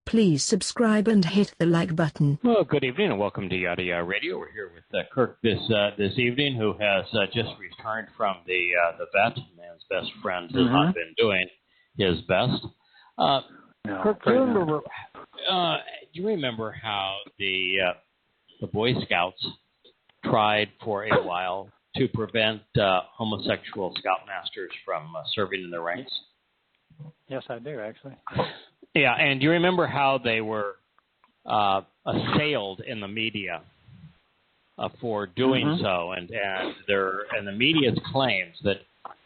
Please subscribe and hit the like button. Well, good evening and welcome to Yada Yahweh Radio. We're here with Kirk this evening, who has just returned from the vet. Man's best friend has not been doing his best. Kirk, do you remember how the Boy Scouts tried for a while to prevent homosexual scoutmasters from serving in the ranks? Yes, I do, actually. Yeah, and do you remember how they were assailed in the media for doing so, and the media's claims that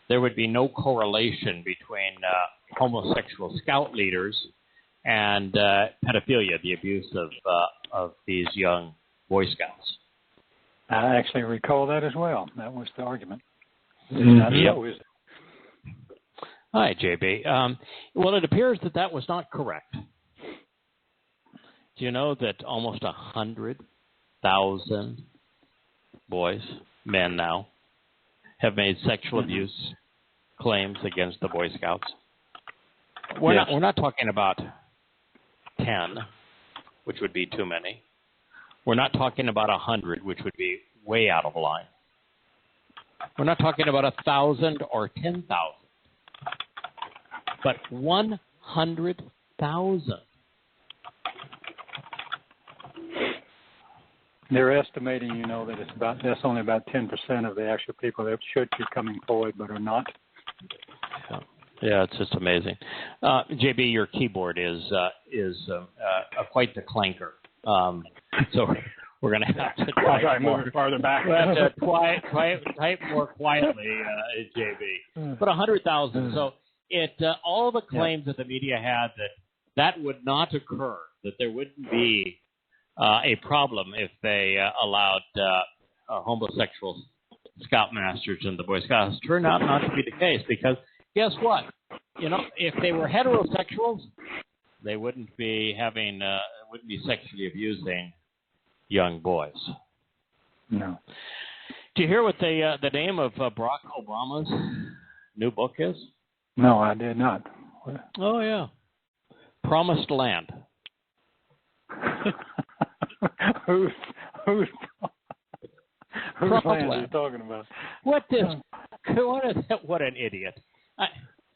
there would be no correlation between homosexual scout leaders and pedophilia, the abuse of these young Boy Scouts? I actually recall that as well. That was the argument. Hi, JB. Well, it appears that was not correct. Do you know that almost 100,000 men now, have made sexual abuse claims against the Boy Scouts? We're not talking about 10, which would be too many. We're not talking about 100, which would be way out of line. We're not talking about 1,000 or 10,000. But 100,000. They're estimating, that that's only about 10% of the actual people that should be coming forward but are not. Yeah, it's just amazing. JB, your keyboard is quite the clanker. So we're going to have to type more farther back. We'll have to type more quietly, JB. But 100,000. So all the claims that the media had that would not occur, that there wouldn't be a problem if they allowed homosexual scoutmasters in the Boy Scouts, turned out not to be the case, because guess what? If they were heterosexuals, they wouldn't be sexually abusing young boys. No. Do you hear what the name of Barack Obama's new book is? No, I did not. Oh, yeah. Promised Land. Whose Promised land Land are you talking about? What an idiot.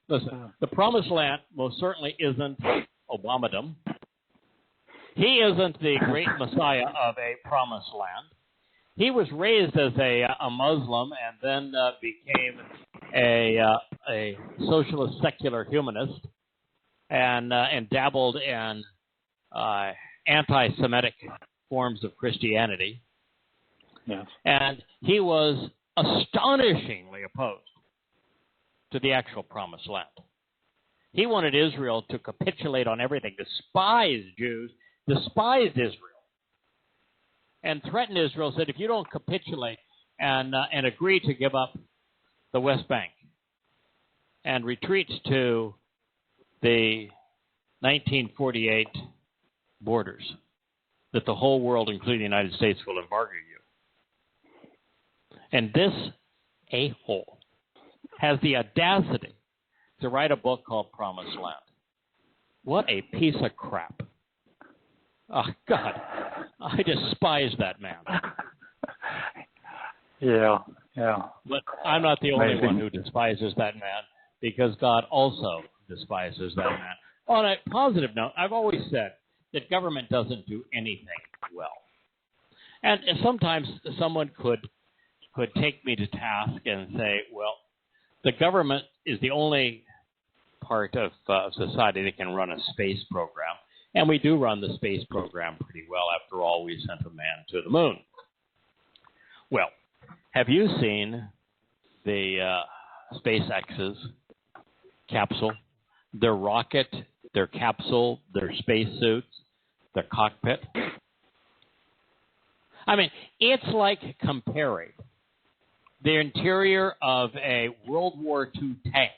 Listen, the Promised Land most certainly isn't Obamadom. He isn't the great messiah of a Promised Land. He was raised as a Muslim and then became a socialist secular humanist and dabbled in anti-Semitic forms of Christianity. Yes. And he was astonishingly opposed to the actual Promised Land. He wanted Israel to capitulate on everything, despised Jews, despised Israel, and threatened Israel, said, if you don't capitulate and agree to give up the West Bank and retreat to the 1948 borders, that the whole world, including the United States, will embargo you. And this a-hole has the audacity to write a book called Promised Land. What a piece of crap. Oh, God, I despise that man. Yeah. But I'm not the only one who despises that man, because God also despises that man. On a positive note, I've always said that government doesn't do anything well. And sometimes someone could take me to task and say, well, the government is the only part of society that can run a space program. And we do run the space program pretty well. After all, we sent a man to the moon. Well, have you seen the SpaceX's capsule, their rocket, their capsule, their spacesuits, their cockpit? I mean, it's like comparing the interior of a World War II tank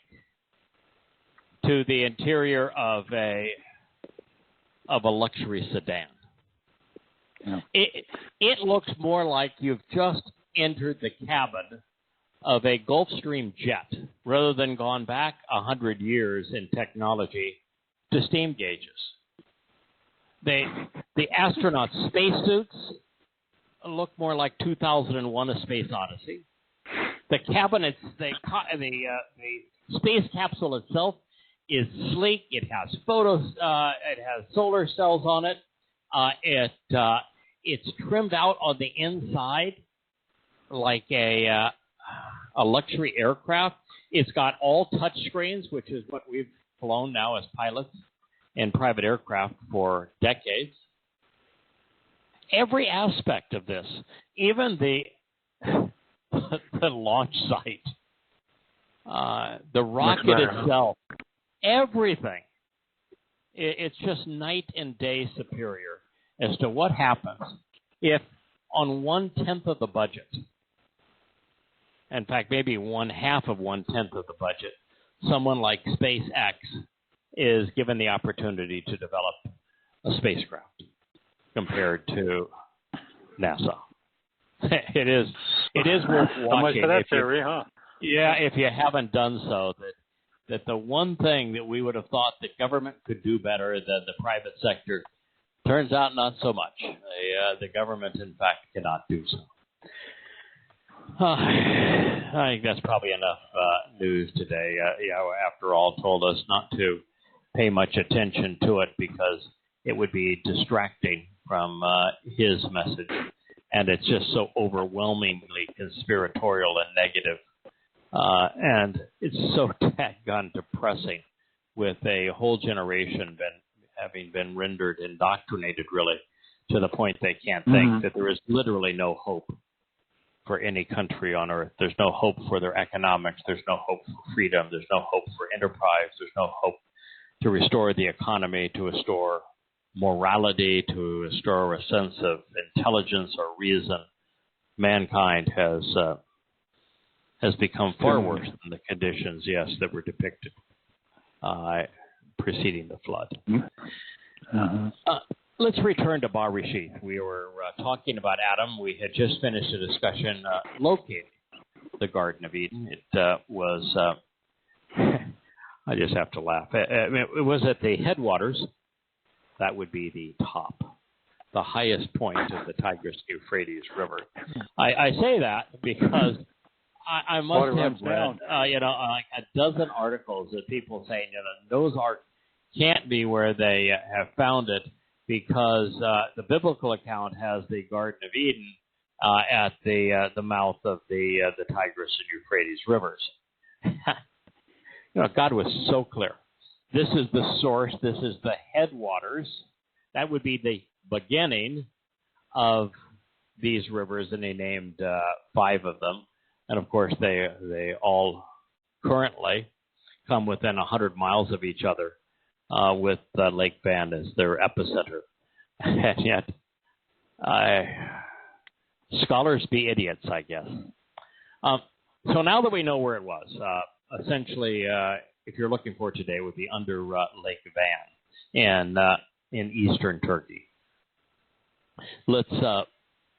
to the interior of a luxury sedan. Yeah. It looks more like you've just entered the cabin of a Gulfstream jet rather than gone back 100 years in technology to steam gauges. The astronaut spacesuits look more like 2001: A Space Odyssey. The cabinets, the space capsule itself is sleek. It has photos. It has solar cells on it. It's trimmed out on the inside like a luxury aircraft. It's got all touch screens, which is what we've flown now as pilots in private aircraft for decades. Every aspect of this, even the launch site, the rocket itself, everything. It's just night and day superior as to what happens if on 1/10 of the budget, in fact, maybe 1/2 of 1/10 of the budget, someone like SpaceX is given the opportunity to develop a spacecraft compared to NASA. It is worth watching. How much for that theory, huh? Yeah, if you haven't done so, that the one thing that we would have thought that government could do better than the private sector turns out not so much. The government, in fact, cannot do so. I think that's probably enough news today. After all, told us not to pay much attention to it because it would be distracting from his message. And it's just so overwhelmingly conspiratorial and negative. And it's so daggone depressing with a whole generation having been rendered indoctrinated, really, to the point they can't think that there is literally no hope for any country on earth. There's no hope for their economics. There's no hope for freedom. There's no hope for enterprise. There's no hope to restore the economy, to restore morality, to restore a sense of intelligence or reason. Mankind has become far worse than the conditions, yes, that were depicted preceding the flood. Let's return to Barishith. We were talking about Adam. We had just finished a discussion locating the Garden of Eden. It was, I just have to laugh. It was at the headwaters. That would be the top, the highest point of the Tigris-Euphrates River. I say that because I must have read, like a dozen articles of people saying, those can't be where they have found it because the biblical account has the Garden of Eden at the mouth of the Tigris and Euphrates rivers. God was so clear. This is the source. This is the headwaters. That would be the beginning of these rivers, and he named 5 of them. And, of course, they all currently come within 100 miles of each other with Lake Van as their epicenter. And yet, scholars be idiots, I guess. So now that we know where it was, essentially, if you're looking for it today, it would be under Lake Van in eastern Turkey. Let's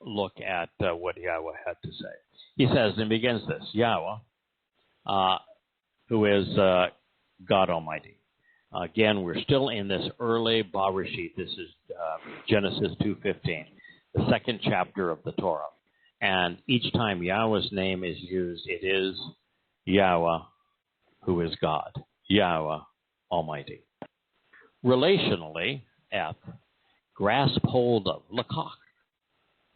look at what Yahweh had to say. He says, and begins this, Yahweh, who is God Almighty. Again, we're still in this early Barishith. This is Genesis 2:15, the second chapter of the Torah. And each time Yahweh's name is used, it is Yahweh, who is God, Yahweh Almighty. Relationally, F, grasp hold of, lakach,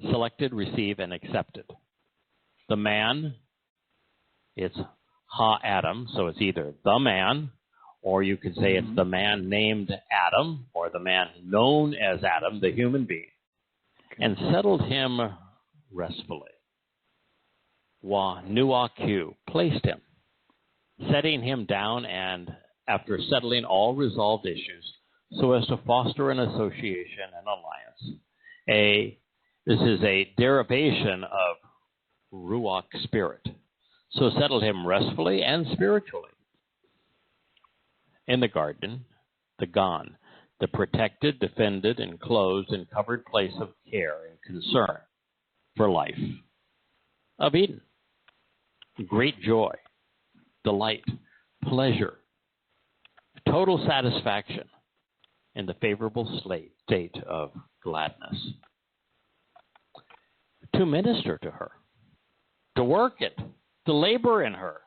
selected, receive, and accepted. The man, it's Ha-Adam, so it's either the man, or you could say it's the man named Adam, or the man known as Adam, the human being, and settled him restfully. Wa Nuach, placed him, setting him down, and after settling all resolved issues, so as to foster an association and alliance. This is a derivation of Ruach, spirit. So settled him restfully and spiritually. In the garden, the Gan, the protected, defended, enclosed, and covered place of care and concern for life of Eden. Great joy, delight, pleasure, total satisfaction, in the favorable state of gladness. To minister to her, to work it, to labor in her,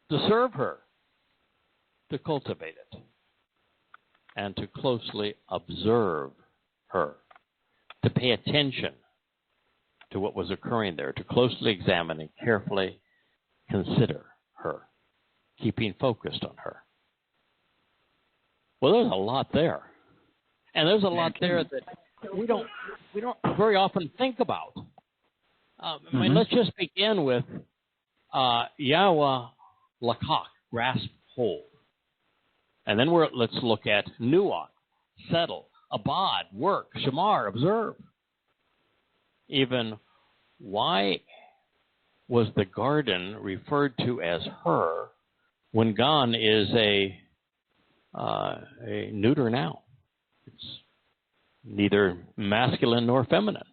to serve her, to cultivate it, and to closely observe her, to pay attention to what was occurring there, to closely examine and carefully consider her, keeping focused on her. Well, there's a lot there. And there's a lot there that we don't very often think about. I mean, let's just begin with Yahweh lakach, grasp hold. And then let's look at Nuach, settle, abad, work, shamar, observe. Even why was the garden referred to as her when Gan is a neuter noun? It's neither masculine nor feminine.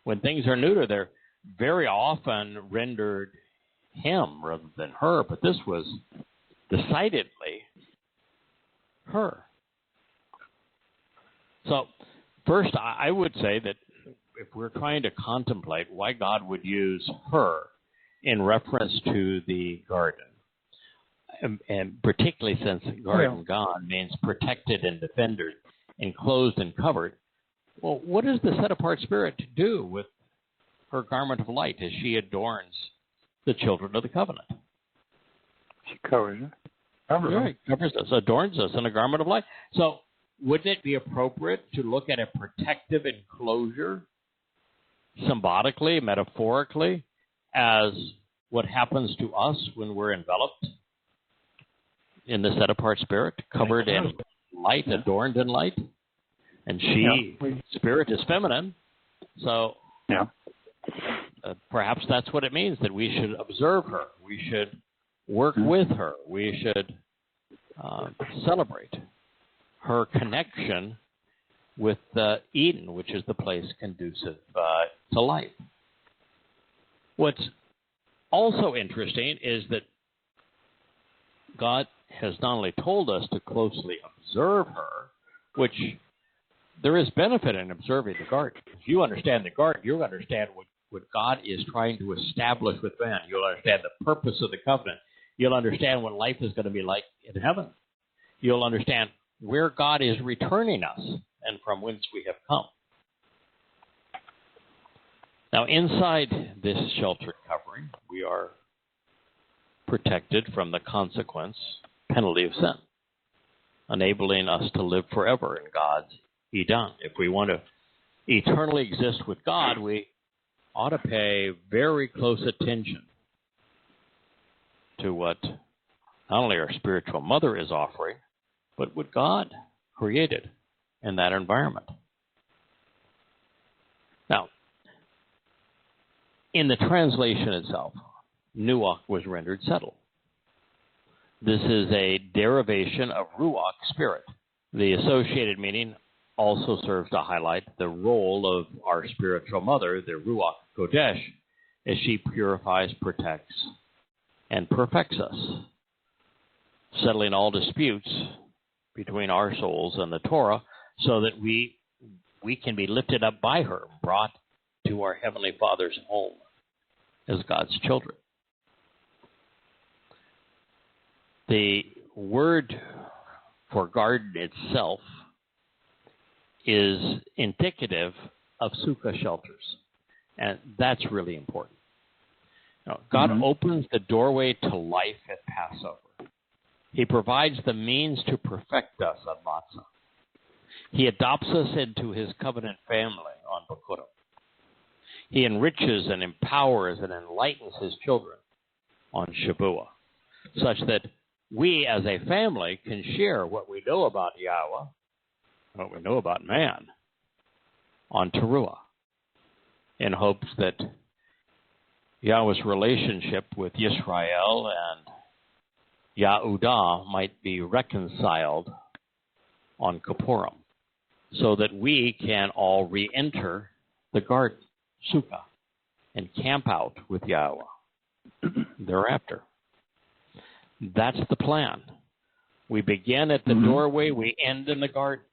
When things are neuter, they're very often rendered him rather than her, but this was decidedly her. So, first, I would say that if we're trying to contemplate why God would use her in reference to the garden, and particularly since garden God means protected and defended, enclosed and covered, well, what does the set-apart Spirit do with her garment of light as she adorns the children of the covenant? She covers it. Covers us, adorns us in a garment of light. So wouldn't it be appropriate to look at a protective enclosure symbolically, metaphorically, as what happens to us when we're enveloped in the set-apart Spirit, covered in light, adorned in light? And Spirit is feminine, so perhaps that's what it means, that we should observe her, we should work with her, we should celebrate her connection with Eden, which is the place conducive to life. What's also interesting is that God has not only told us to closely observe her, which there is benefit in observing the garden. If you understand the garden, you'll understand what God is trying to establish with man. You'll understand the purpose of the covenant. You'll understand what life is going to be like in heaven. You'll understand where God is returning us and from whence we have come. Now, inside this sheltered covering, we are protected from the penalty of sin, enabling us to live forever in God's Eden. If we want to eternally exist with God, we ought to pay very close attention to what not only our spiritual mother is offering, but what God created in that environment. Now, in the translation itself, Nuach was rendered settle. This is a derivation of Ruach, spirit. The associated meaning also serves to highlight the role of our spiritual mother, the Ruach Kodesh, as she purifies, protects, and perfects us, settling all disputes between our souls and the Torah so that we can be lifted up by her, brought to our Heavenly Father's home as God's children. The word for garden itself is indicative of sukkah shelters, and that's really important. Now, God opens the doorway to life at Passover. He provides the means to perfect us on Matzah. He adopts us into his covenant family on Bikurim. He enriches and empowers and enlightens his children on Shavuot, such that we as a family can share what we know about Yahweh, what we know about man, on Towrah, in hopes that Yahweh's relationship with Yisrael and Yahudah might be reconciled on Kippurim, so that we can all re-enter the garden, Sukkah, and camp out with Yahweh thereafter. That's the plan. We begin at the doorway, we end in the garden.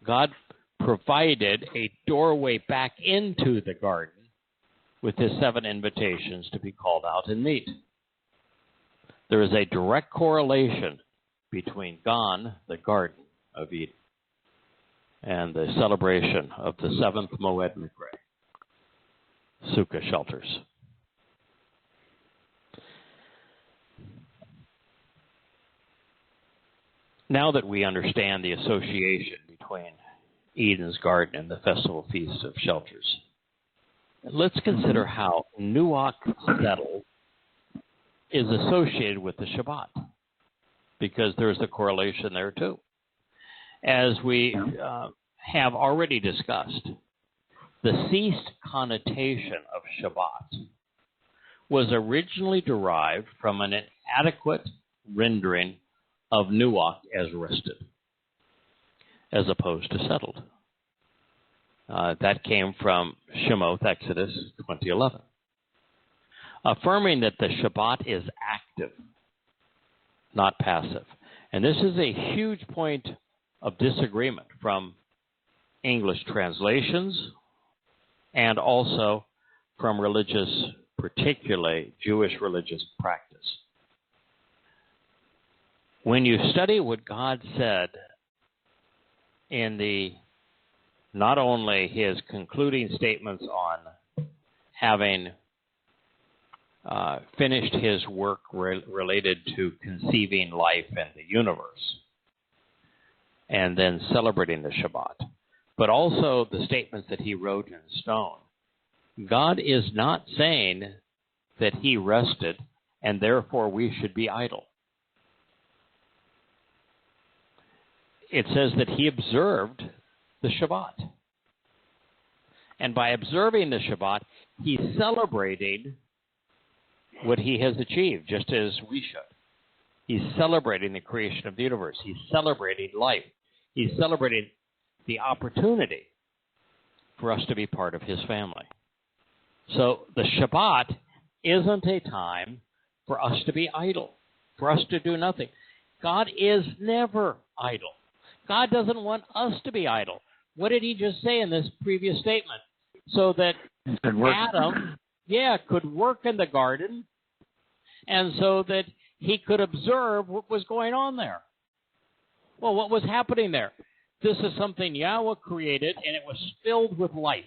God provided a doorway back into the garden with his 7 invitations to be called out and meet. There is a direct correlation between Gan, the Garden of Eden, and the celebration of the 7th Moed Mikre, Sukkah shelters. Now that we understand the association between Eden's garden and the festival feast of shelters, let's consider how Nuach settled is associated with the Shabbat, because there's a correlation there too. As we have already discussed, the ceased connotation of Shabbat was originally derived from an inadequate rendering of Nuach as rested, as opposed to settled. That came from Shemoth, Exodus 20:11, affirming that the Shabbat is active, not passive. And this is a huge point of disagreement from English translations and also from religious, particularly Jewish religious practice. When you study what God said in the not only his concluding statements on having finished his work related to conceiving life in the universe and then celebrating the Shabbat, but also the statements that he wrote in stone, God is not saying that he rested and therefore we should be idle. It says that he observed the Shabbat. And by observing the Shabbat, he's celebrating what he has achieved, just as we should. He's celebrating the creation of the universe. He's celebrating life. He's celebrating the opportunity for us to be part of his family. So the Shabbat isn't a time for us to be idle, for us to do nothing. God is never idle. God doesn't want us to be idle. What did he just say in this previous statement? So that Adam, could work in the garden, and so that he could observe what was going on there. Well, what was happening there? This is something Yahweh created, and it was filled with life,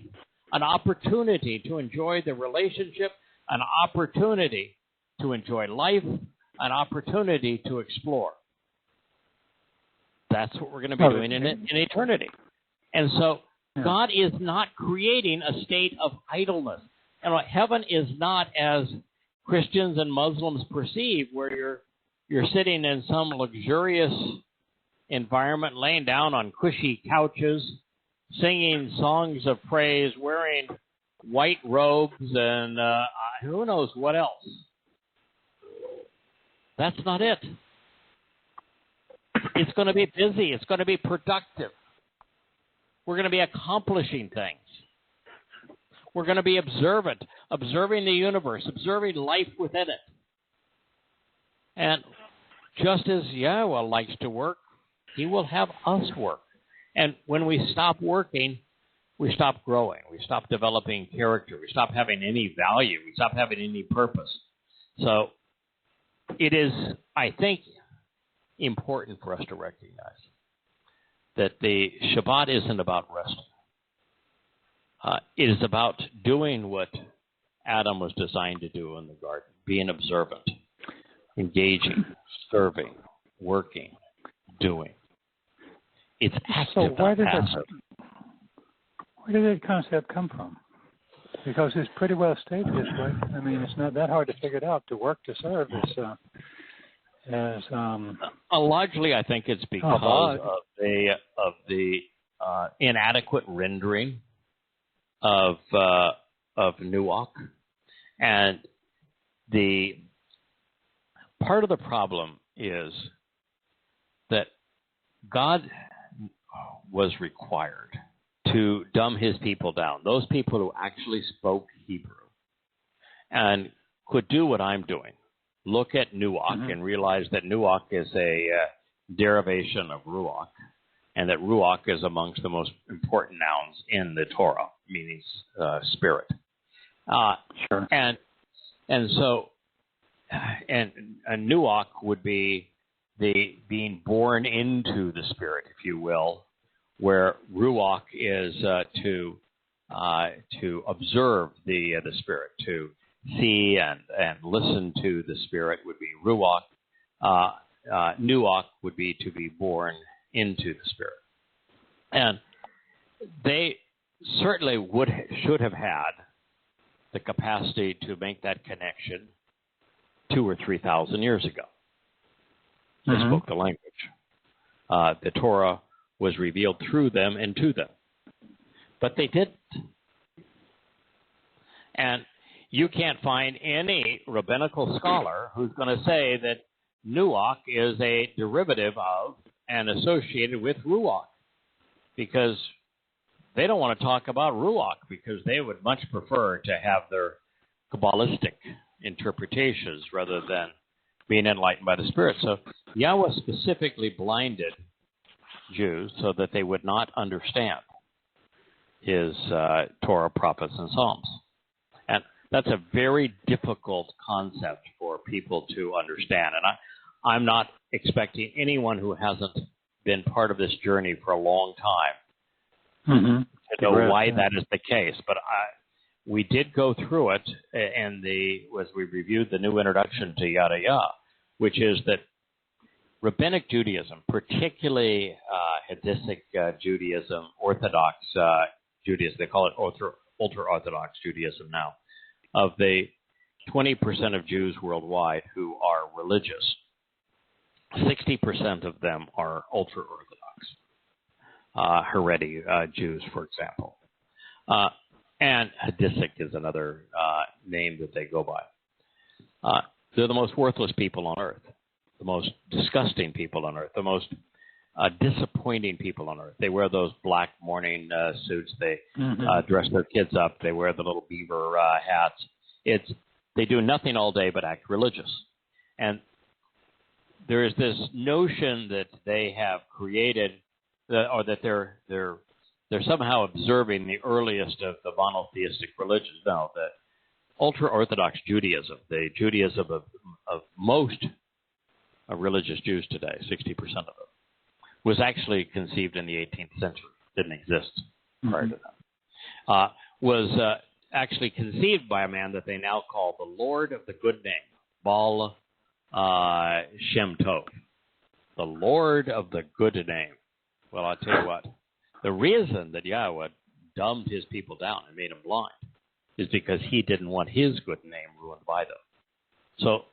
an opportunity to enjoy the relationship, an opportunity to enjoy life, an opportunity to explore. That's what we're going to be doing in eternity. And so God is not creating a state of idleness. And heaven is not, as Christians and Muslims perceive, where you're sitting in some luxurious environment, laying down on cushy couches, singing songs of praise, wearing white robes, and who knows what else. That's not it. It's going to be busy. It's going to be productive. We're going to be accomplishing things. We're going to be observant, observing the universe, observing life within it. And just as Yahweh likes to work, he will have us work. And when we stop working, we stop growing. We stop developing character. We stop having any value. We stop having any purpose. So it is, I think, important for us to recognize that the Shabbat isn't about resting. It is about doing what Adam was designed to do in the garden, being observant, engaging, serving, working, doing. It's active, not passive. Where did that concept come from? Because it's pretty well stated this way. I mean, it's not that hard to figure it out. To work, to serve largely, I think it's because of the inadequate rendering of Nuach, and the part of the problem is that God was required to dumb his people down, those people who actually spoke Hebrew and could do what I'm doing. Look at Nuach and realize that Nuach is a derivation of Ruach, and that Ruach is amongst the most important nouns in the Torah, meaning spirit. Sure. And so Nuach would be the being born into the spirit, if you will, where Ruach is to observe the spirit, to see and listen to the spirit would be Ruach. Nuach would be to be born into the spirit. And they certainly should have had the capacity to make that connection 2,000 or 3,000 years ago. They spoke the language. The Torah was revealed through them and to them. But they didn't. And you can't find any rabbinical scholar who's going to say that Nuach is a derivative of and associated with Ruach, because they don't want to talk about Ruach, because they would much prefer to have their Kabbalistic interpretations rather than being enlightened by the Spirit. So Yahweh specifically blinded Jews so that they would not understand his Torah, prophets, and Psalms. And that's a very difficult concept for people to understand. And I'm not expecting anyone who hasn't been part of this journey for a long time to know why that is the case. But we did go through it as we reviewed the new introduction to Yada Yahweh, which is that Rabbinic Judaism, particularly Hadithic Judaism, Orthodox Judaism, they call it ultra-Orthodox Judaism now, of the 20% of Jews worldwide who are religious, 60% of them are ultra-Orthodox, Haredi Jews, for example. And Hadithic is another name that they go by. They're the most worthless people on earth, the most disgusting people on earth, the most disappointing people on earth. They wear those black mourning suits. They dress their kids up. They wear the little beaver hats. They do nothing all day but act religious. And there is this notion that they have created, or that they're somehow observing the earliest of the monotheistic religions. No, the ultra-Orthodox Judaism, the Judaism of most religious Jews today, 60% of them, was actually conceived in the 18th century. Didn't exist prior to that. Was actually conceived by a man that they now call the Lord of the Good Name, Baal Shem Tov, the Lord of the Good Name. Well, I'll tell you what, the reason that Yahweh dumbed his people down and made them blind is because he didn't want his good name ruined by them. So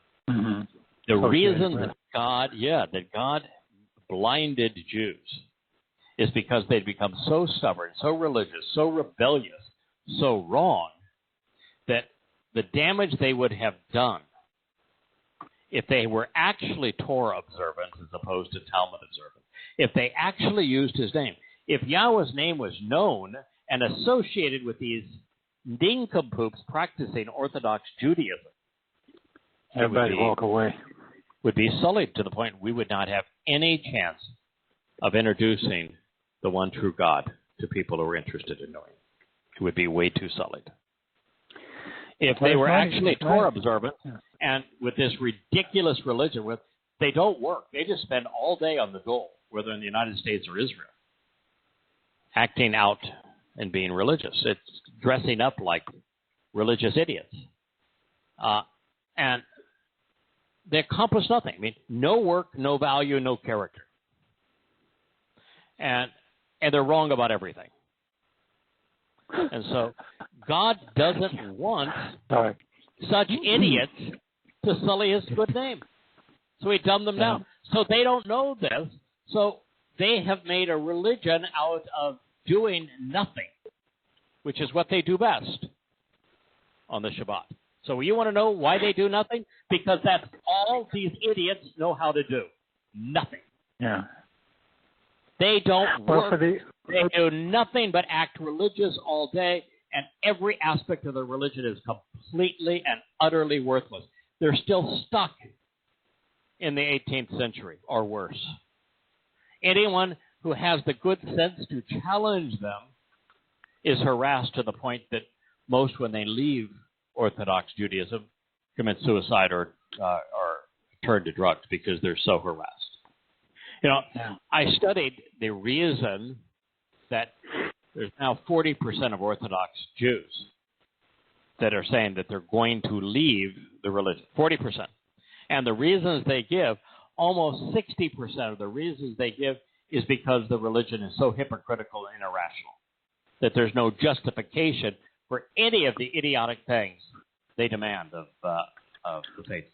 the reason that God blinded Jews is because they'd become so stubborn, so religious, so rebellious, so wrong, that the damage they would have done if they were actually Torah observant as opposed to Talmud observant, if they actually used his name, if Yahweh's name was known and associated with these nincompoops practicing Orthodox Judaism, everybody walk away. Would be sullied to the point we would not have any chance of introducing the one true God to people who are interested in knowing. It would be way too sullied. If they were actually Torah observant and with this ridiculous religion, they don't work. They just spend all day on the dole, whether in the United States or Israel, acting out and being religious. It's dressing up like religious idiots. And they accomplish nothing. I mean, no work, no value, no character. And they're wrong about everything. And so God doesn't want such idiots to sully his good name. So he dumbed them down. So they don't know this. So they have made a religion out of doing nothing, which is what they do best on the Shabbat. So you want to know why they do nothing? Because that's all these idiots know how to do. Nothing. Yeah. They don't work. They do nothing but act religious all day, and every aspect of their religion is completely and utterly worthless. They're still stuck in the 18th century or worse. Anyone who has the good sense to challenge them is harassed to the point that most, when they leave Orthodox Judaism, commit suicide or turn to drugs because they're so harassed. I studied the reason that there's now 40% of Orthodox Jews that are saying that they're going to leave the religion. 40%. And the reasons they give, almost 60% of the reasons they give is because the religion is so hypocritical and irrational that there's no justification for any of the idiotic things they demand of the faith.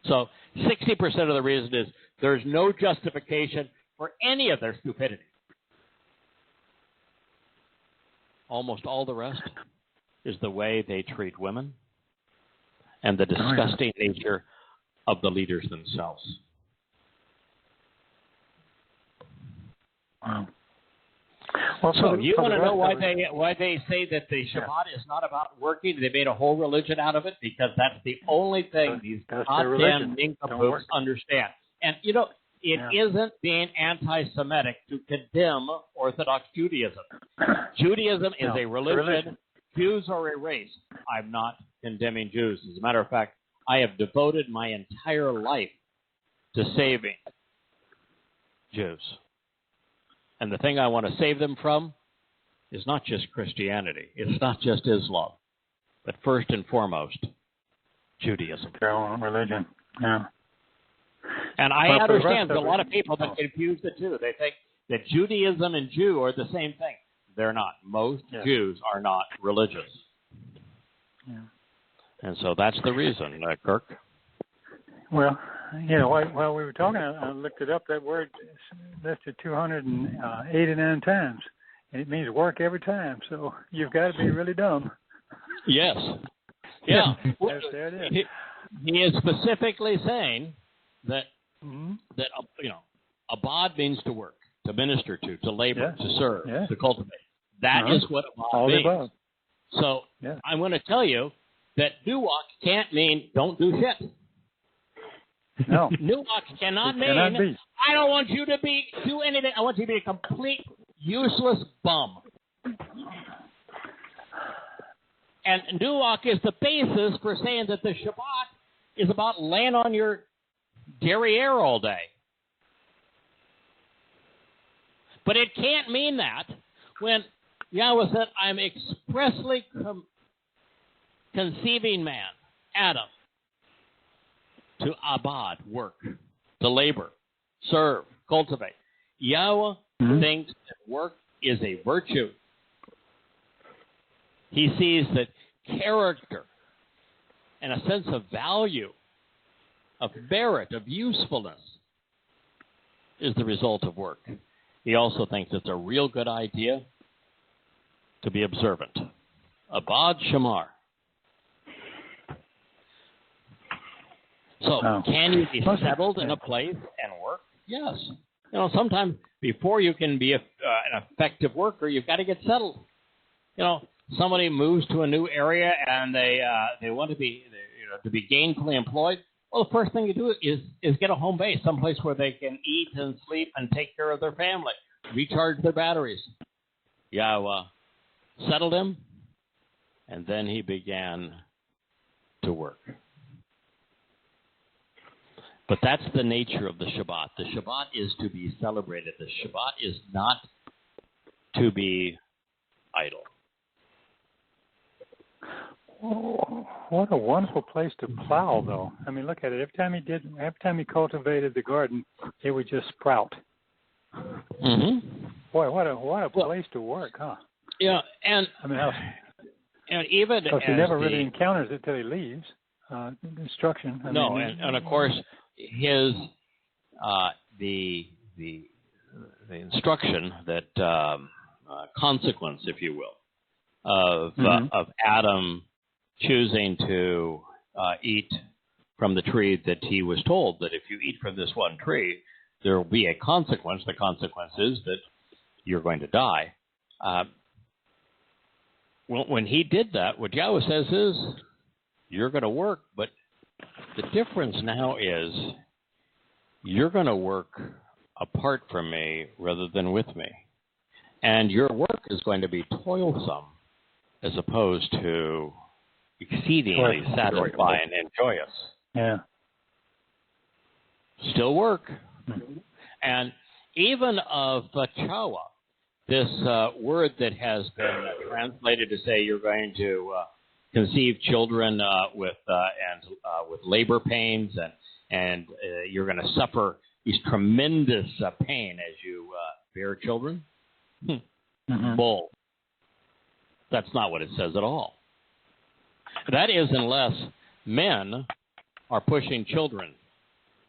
So 60% of the reason is there's no justification for any of their stupidity. Almost all the rest is the way they treat women and the disgusting nature of the leaders themselves. Wow. Well, so you want to know why they say that the Shabbat is not about working? They made a whole religion out of it because that's the only thing these goddamn nincompoops understand. And, it isn't being anti-Semitic to condemn Orthodox Judaism. Judaism is a religion. Jews are a race. I'm not condemning Jews. As a matter of fact, I have devoted my entire life to saving Jews. And the thing I want to save them from is not just Christianity. It's not just Islam. But first and foremost, Judaism. Their own religion, yeah. And I understand there's a lot of people that confuse the two. They think that Judaism and Jew are the same thing. They're not. Most Jews are not religious. Yeah. And so that's the reason, Kirk. Well, while we were talking, I looked it up. That word is listed 289 times, and it means work every time. So you've got to be really dumb. Yes. Yeah. There it is. He is specifically saying that abad means to work, to minister to labor, to serve, to cultivate. That is what abad means. So I'm going to tell you that Nuach can't mean don't do shit. No. Nuach cannot mean I don't want you to do anything. I want you to be a complete useless bum. And Nuach is the basis for saying that the Shabbat is about laying on your derriere all day. But it can't mean that when Yahweh said, I'm expressly conceiving man, Adam, to abad, work, to labor, serve, cultivate. Yahweh thinks that work is a virtue. He sees that character and a sense of value, of merit, of usefulness is the result of work. He also thinks it's a real good idea to be observant. Abad Shamar. So, can you be settled in a place and work? Yes. Sometimes before you can be an effective worker, you've got to get settled. Somebody moves to a new area and they want to be gainfully employed. Well, the first thing you do is get a home base, someplace where they can eat and sleep and take care of their family, recharge their batteries. Yahweh settled him, and then he began to work. But that's the nature of the Shabbat. The Shabbat is to be celebrated. The Shabbat is not to be idle. Oh, what a wonderful place to plow, though. I mean, look at it. Every time he cultivated the garden, it would just sprout. Mm-hmm. Boy, what a place to work, huh? Yeah, and even because he never really encounters it till he leaves. Instruction. And of course, his the instruction that consequence, if you will, of Adam choosing to eat from the tree that he was told that if you eat from this one tree, there will be a consequence. The consequence is that you're going to die. When he did that, what Yahweh says is, you're going to work, but the difference now is you're going to work apart from me rather than with me. And your work is going to be toilsome as opposed to exceedingly satisfying and joyous. Yeah. Still work. Mm-hmm. And even of Towrah, this word that has been translated to say you're going to conceive children with labor pains, and you're going to suffer these tremendous pain as you bear children. Mm-hmm. Bull. That's not what it says at all. That is, unless men are pushing children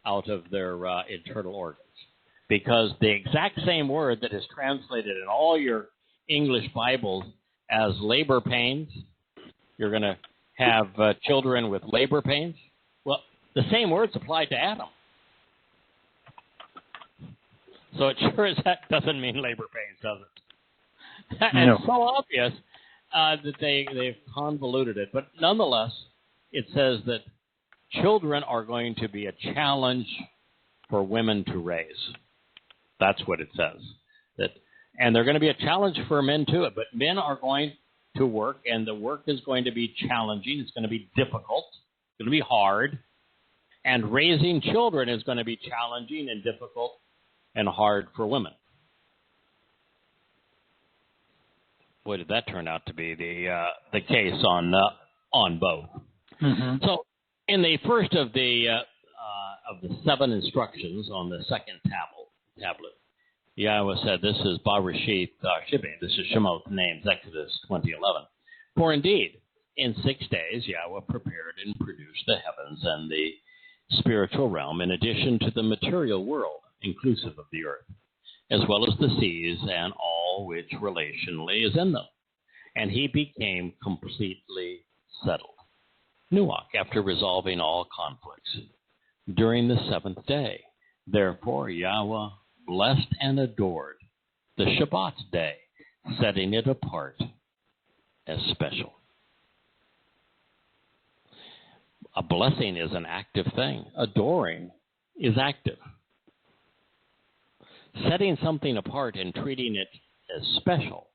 out of their internal organs. Because the exact same word that is translated in all your English Bibles as labor pains, you're going to have children with labor pains. Well, the same words applied to Adam. So it sure as heck doesn't mean labor pains, does it? And it's so obvious that they've convoluted it. But nonetheless, it says that children are going to be a challenge for women to raise. That's what it says. And they're going to be a challenge for men too. But men are going to work, and the work is going to be challenging. It's going to be difficult. It's going to be hard. And raising children is going to be challenging and difficult and hard for women. Boy, did that turn out to be the case on both. Mm-hmm. So, in the first of the 7 instructions on the second tablet, Yahweh said, "This is Barashith Shibin. This is Shemot names, Exodus 20:11. For indeed, in 6 days Yahweh prepared and produced the heavens and the spiritual realm, in addition to the material world, inclusive of the earth, as well as the seas and all which relationally is in them. And he became completely settled, Nuach, after resolving all conflicts, during the 7th day. Therefore Yahweh blessed and adored the Shabbat day, setting it apart as special." A blessing is an active thing. Adoring is active. Setting something apart and treating it as special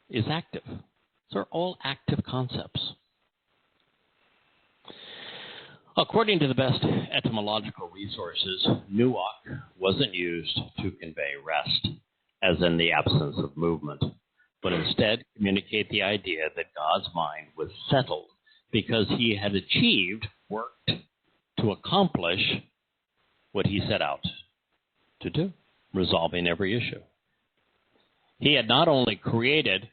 is active. These are all active concepts. According to the best etymological resources, Nuach wasn't used to convey rest, as in the absence of movement, but instead communicate the idea that God's mind was settled because he had worked to accomplish what he set out to do, resolving every issue. He had not only created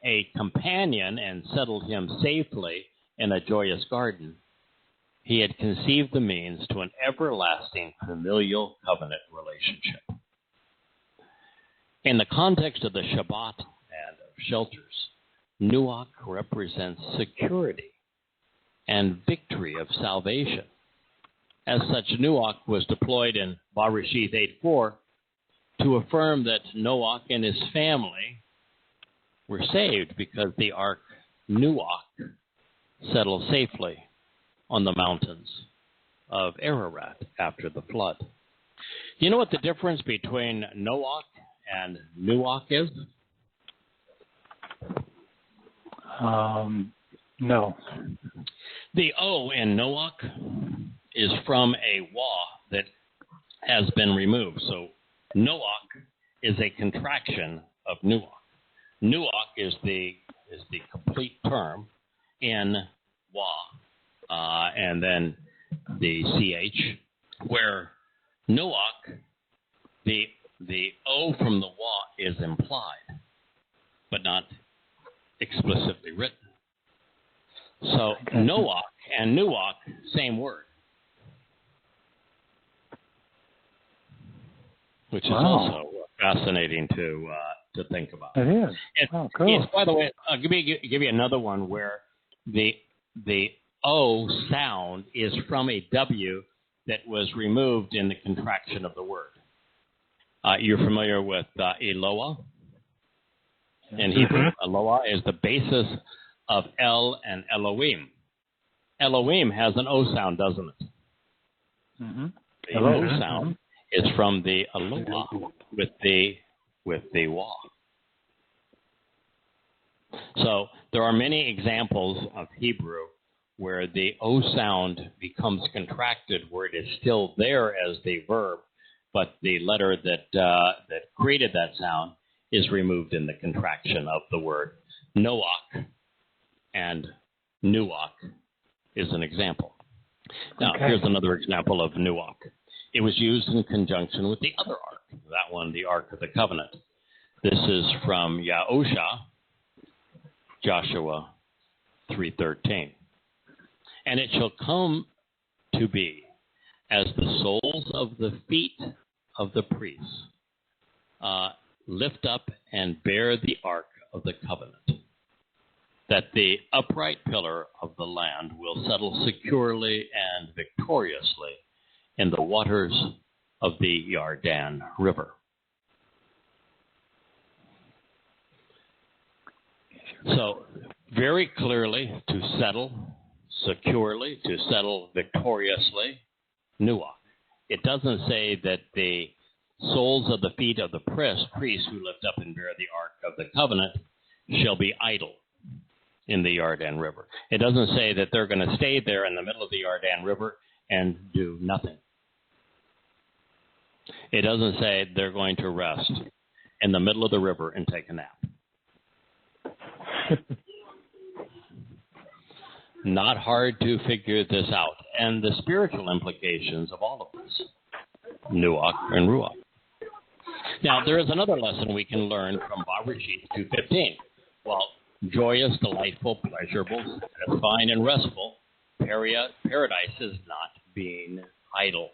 a companion and settled him safely in a joyous garden, he had conceived the means to an everlasting familial covenant relationship. In the context of the Shabbat and of shelters, Nuach represents security and victory of salvation. As such, Nuach was deployed in Barashith 8:4 to affirm that Noach and his family were saved because the ark Nuach settled safely on the mountains of Ararat after the flood. Do you know what the difference between Noach and Nuach is? No. The O in Noach is from a Wah that has been removed. So Noach is a contraction of Nuach. Nuach is the complete term in Wah, and then the CH, where Noach, the O from the Wah is implied, but not explicitly written. So Noach and Nuach, same word, which is also fascinating to think about. It is. Cool. By the way, I'll give you another one where the O sound is from a W that was removed in the contraction of the word. You're familiar with Eloah? In Hebrew, Eloah is the basis of El and Elohim. Elohim has an O sound, doesn't it? Mm-hmm. The O sound is from the aloha with the wah. So there are many examples of Hebrew where the O sound becomes contracted, where it is still there as the verb, but the letter that created that sound is removed in the contraction of the word. Noach and Nuach is an example. Now, here's another example of Nuach. It was used in conjunction with the other ark, that one, the Ark of the Covenant. This is from Yahowah, Joshua 3:13. And it shall come to be as the soles of the feet of the priests lift up and bear the ark of the covenant, that the upright pillar of the land will settle securely and victoriously in the waters of the Yarden River. So, very clearly, to settle securely, to settle victoriously, Nuach. It doesn't say that the soles of the feet of the priests who lift up and bear the ark of the covenant shall be idle in the Yarden River. It doesn't say that they're going to stay there in the middle of the Yarden River and do nothing. It doesn't say they're going to rest in the middle of the river and take a nap. Not hard to figure this out. And the spiritual implications of all of this, Nuach and Ruach. Now, there is another lesson we can learn from Bereshit 2:15. While joyous, delightful, pleasurable, satisfying, and restful, paradise is not being idle.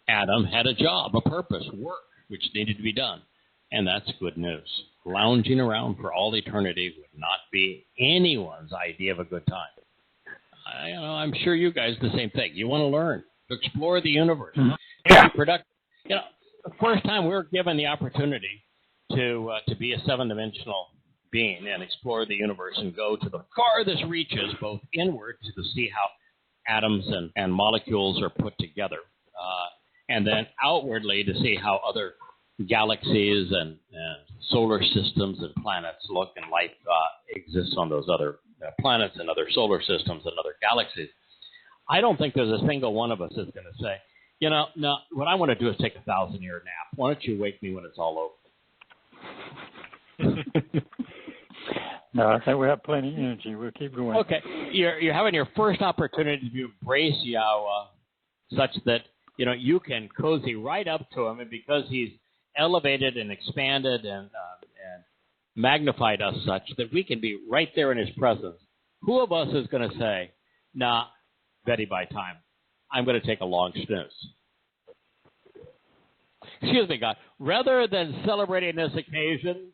Adam had a job, a purpose, work, which needed to be done. And that's good news. Lounging around for all eternity would not be anyone's idea of a good time. I'm sure you guys the same thing. You want to learn, to explore the universe. Yeah. Productive. The first time we were given the opportunity to be a seven-dimensional being and explore the universe and go to the farthest reaches, both inward to see how atoms and molecules are put together, and then outwardly to see how other galaxies and solar systems and planets look, and life exists on those other planets and other solar systems and other galaxies. I don't think there's a single one of us that's going to say, no, what I want to do is take a 1,000-year nap. Why don't you wake me when it's all over? No, I think we have plenty of energy. We'll keep going. Okay. You're having your first opportunity to embrace Yahweh such that, you can cozy right up to him, and because he's elevated and expanded and magnified us such that we can be right there in his presence. Who of us is going to say, nah, Betty by time, I'm going to take a long snooze? Excuse me, God. Rather than celebrating this occasion,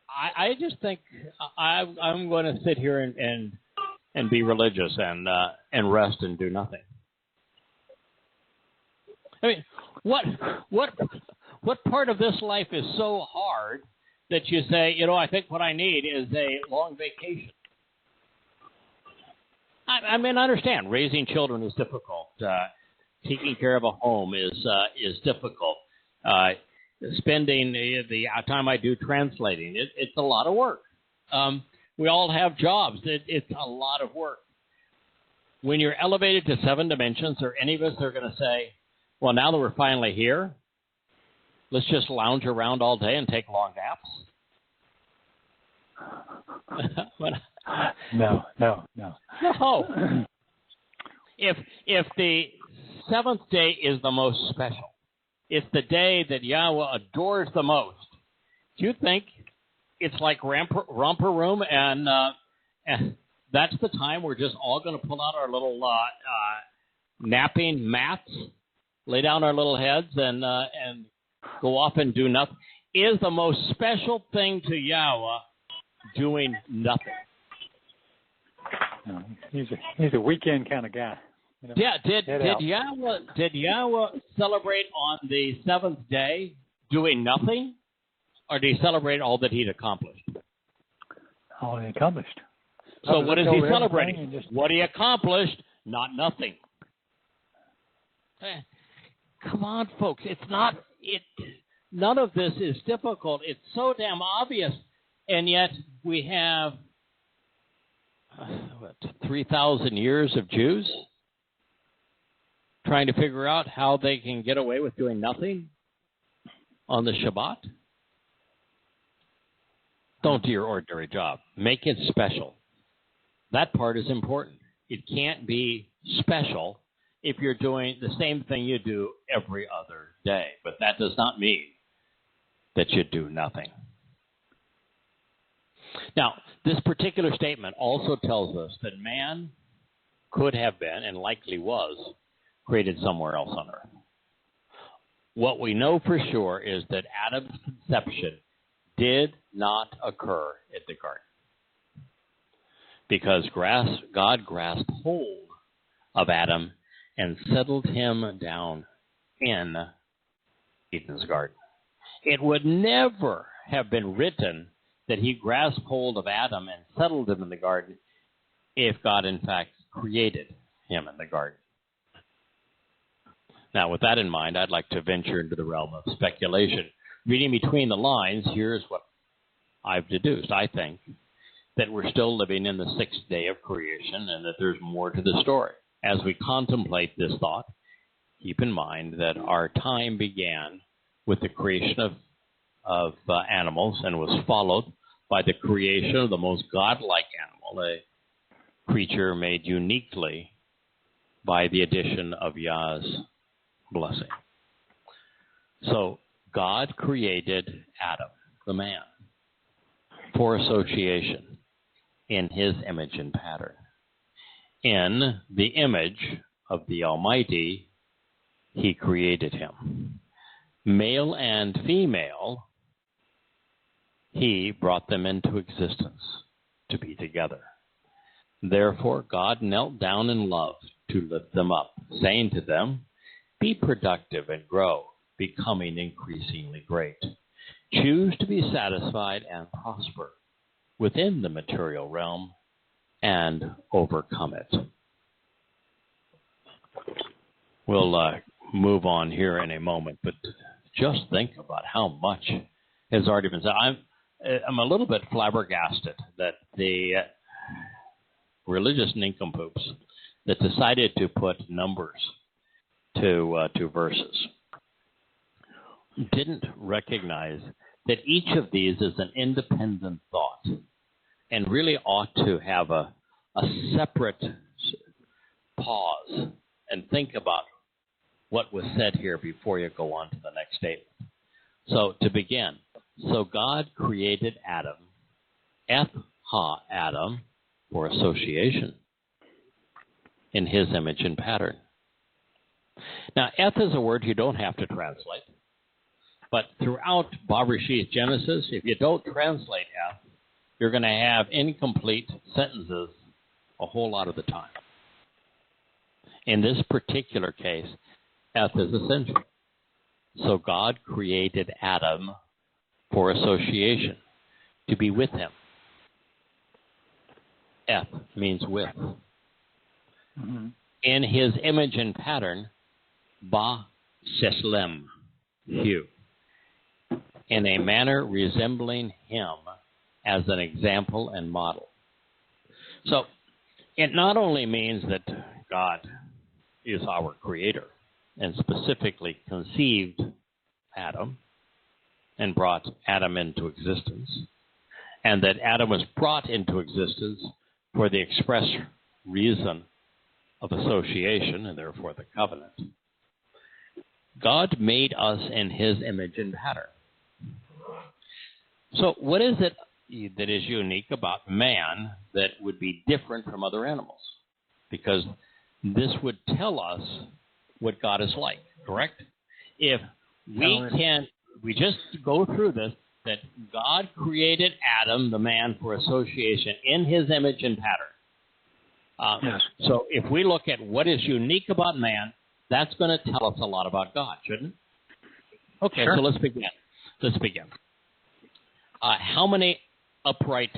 I just think I'm going to sit here and be religious and rest and do nothing. I mean, what part of this life is so hard that you say, I think what I need is a long vacation? I mean, I understand raising children is difficult. Taking care of a home is difficult. Spending the time I do translating, it's a lot of work. We all have jobs. It's a lot of work. When you're elevated to 7 dimensions, or any of us are going to say, well, now that we're finally here, let's just lounge around all day and take long naps? No. No. If the seventh day is the most special, it's the day that Yahweh adores the most, do you think it's like romper room and that's the time we're just all going to pull out our little napping mats, lay down our little heads, and go off and do nothing? Is the most special thing to Yahweh doing nothing? No, he's a weekend kind of guy. Yeah, did Yahweh celebrate on the seventh day doing nothing, or did he celebrate all that he'd accomplished? All he accomplished. So what is he celebrating? What he accomplished, not nothing. Come on, folks. It's not. None of this is difficult. It's so damn obvious, and yet we have 3,000 years of Jews trying to figure out how they can get away with doing nothing on the Shabbat. Don't do your ordinary job. Make it special. That part is important. It can't be special if you're doing the same thing you do every other day. But that does not mean that you do nothing. Now, this particular statement also tells us that man could have been, and likely was, created somewhere else on earth. What we know for sure is that Adam's conception did not occur at the garden, because God grasped hold of Adam and settled him down in Eden's garden. It would never have been written that he grasped hold of Adam and settled him in the garden if God, in fact, created him in the garden. Now, with that in mind, I'd like to venture into the realm of speculation. Reading between the lines, here's what I've deduced. I think that we're still living in the sixth day of creation and that there's more to the story. As we contemplate this thought, keep in mind that our time began with the creation of animals and was followed by the creation of the most godlike animal, a creature made uniquely by the addition of Yah's blessing. So God created Adam, the man, for association in his image and pattern. In the image of the Almighty, he created him. Male and female, he brought them into existence to be together. Therefore, God knelt down in love to lift them up, saying to them, "Be productive and grow, becoming increasingly great. Choose to be satisfied and prosper within the material realm and overcome it." We'll move on here in a moment, but just think about how much has already been said. I'm a little bit flabbergasted that the religious nincompoops that decided to put numbers to verses didn't recognize that each of these is an independent thought and really ought to have a separate pause and think about what was said here before you go on to the next statement. So to begin, so God created Adam, Adam, for association in his image and pattern. Now, is a word you don't have to translate, but throughout Bereshit Genesis, if you don't translate you're going to have incomplete sentences a whole lot of the time. In this particular case, is essential. So God created Adam for association, to be with him. Means with. Mm-hmm. In his image and pattern, Seslem, hue, in a manner resembling him as an example and model. So it not only means that God is our creator and specifically conceived Adam and brought Adam into existence, and that Adam was brought into existence for the express reason of association and therefore the covenant. God made us in his image and pattern. So what is it that is unique about man that would be different from other animals? Because this would tell us what God is like, correct? If we just go through this, that God created Adam, the man, for association in his image and pattern. Yes. So if we look at what is unique about man, that's going to tell us a lot about God, shouldn't it? Okay, sure. So let's begin. How many upright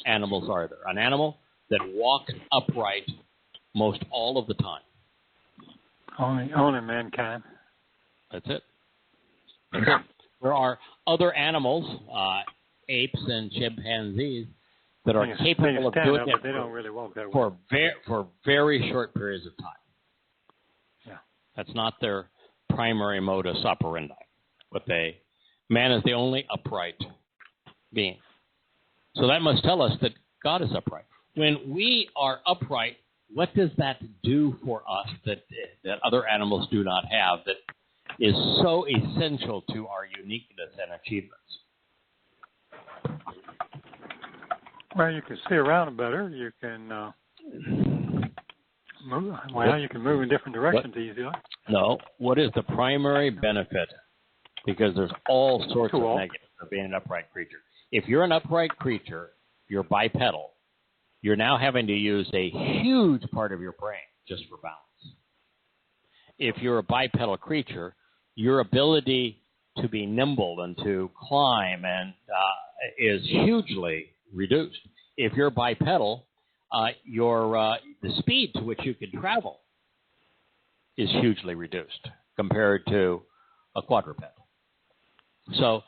animals are there? An animal that walks upright most all of the time. Only mankind. That's it. That's it. There are other animals, apes and chimpanzees, that are capable of doing it, but they don't really walk that way. for very short periods of time. Yeah. That's not their primary modus operandi. But man is the only upright being. So that must tell us that God is upright. When we are upright, what does that do for us that other animals do not have, that is so essential to our uniqueness and achievements? Well, you can see around better. You can move. Well, you can move in different directions easily. No. What is the primary benefit? Because there's all sorts of negatives of being an upright creature. If you're an upright creature, you're bipedal. You're now having to use a huge part of your brain just for balance. If you're a bipedal creature, your ability to be nimble and to climb is hugely reduced. If you're bipedal, the speed to which you can travel is hugely reduced compared to a quadruped. So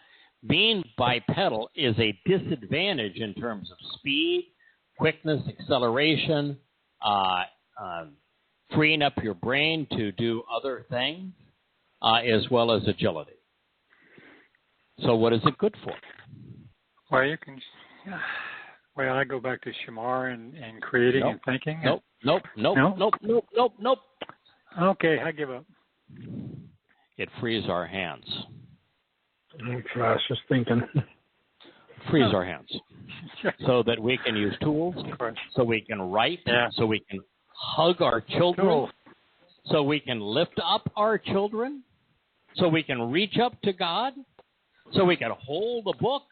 being bipedal is a disadvantage in terms of speed, quickness, acceleration, freeing up your brain to do other things, as well as agility. So what is it good for? Well, you can. Well, I go back to Shamar and creating and thinking. Nope. Okay, I give up. It frees our hands. Okay, I was just thinking. Frees our hands so that we can use tools, so we can write, so we can hug our children, so we can lift up our children, so we can reach up to God, so we can hold a book,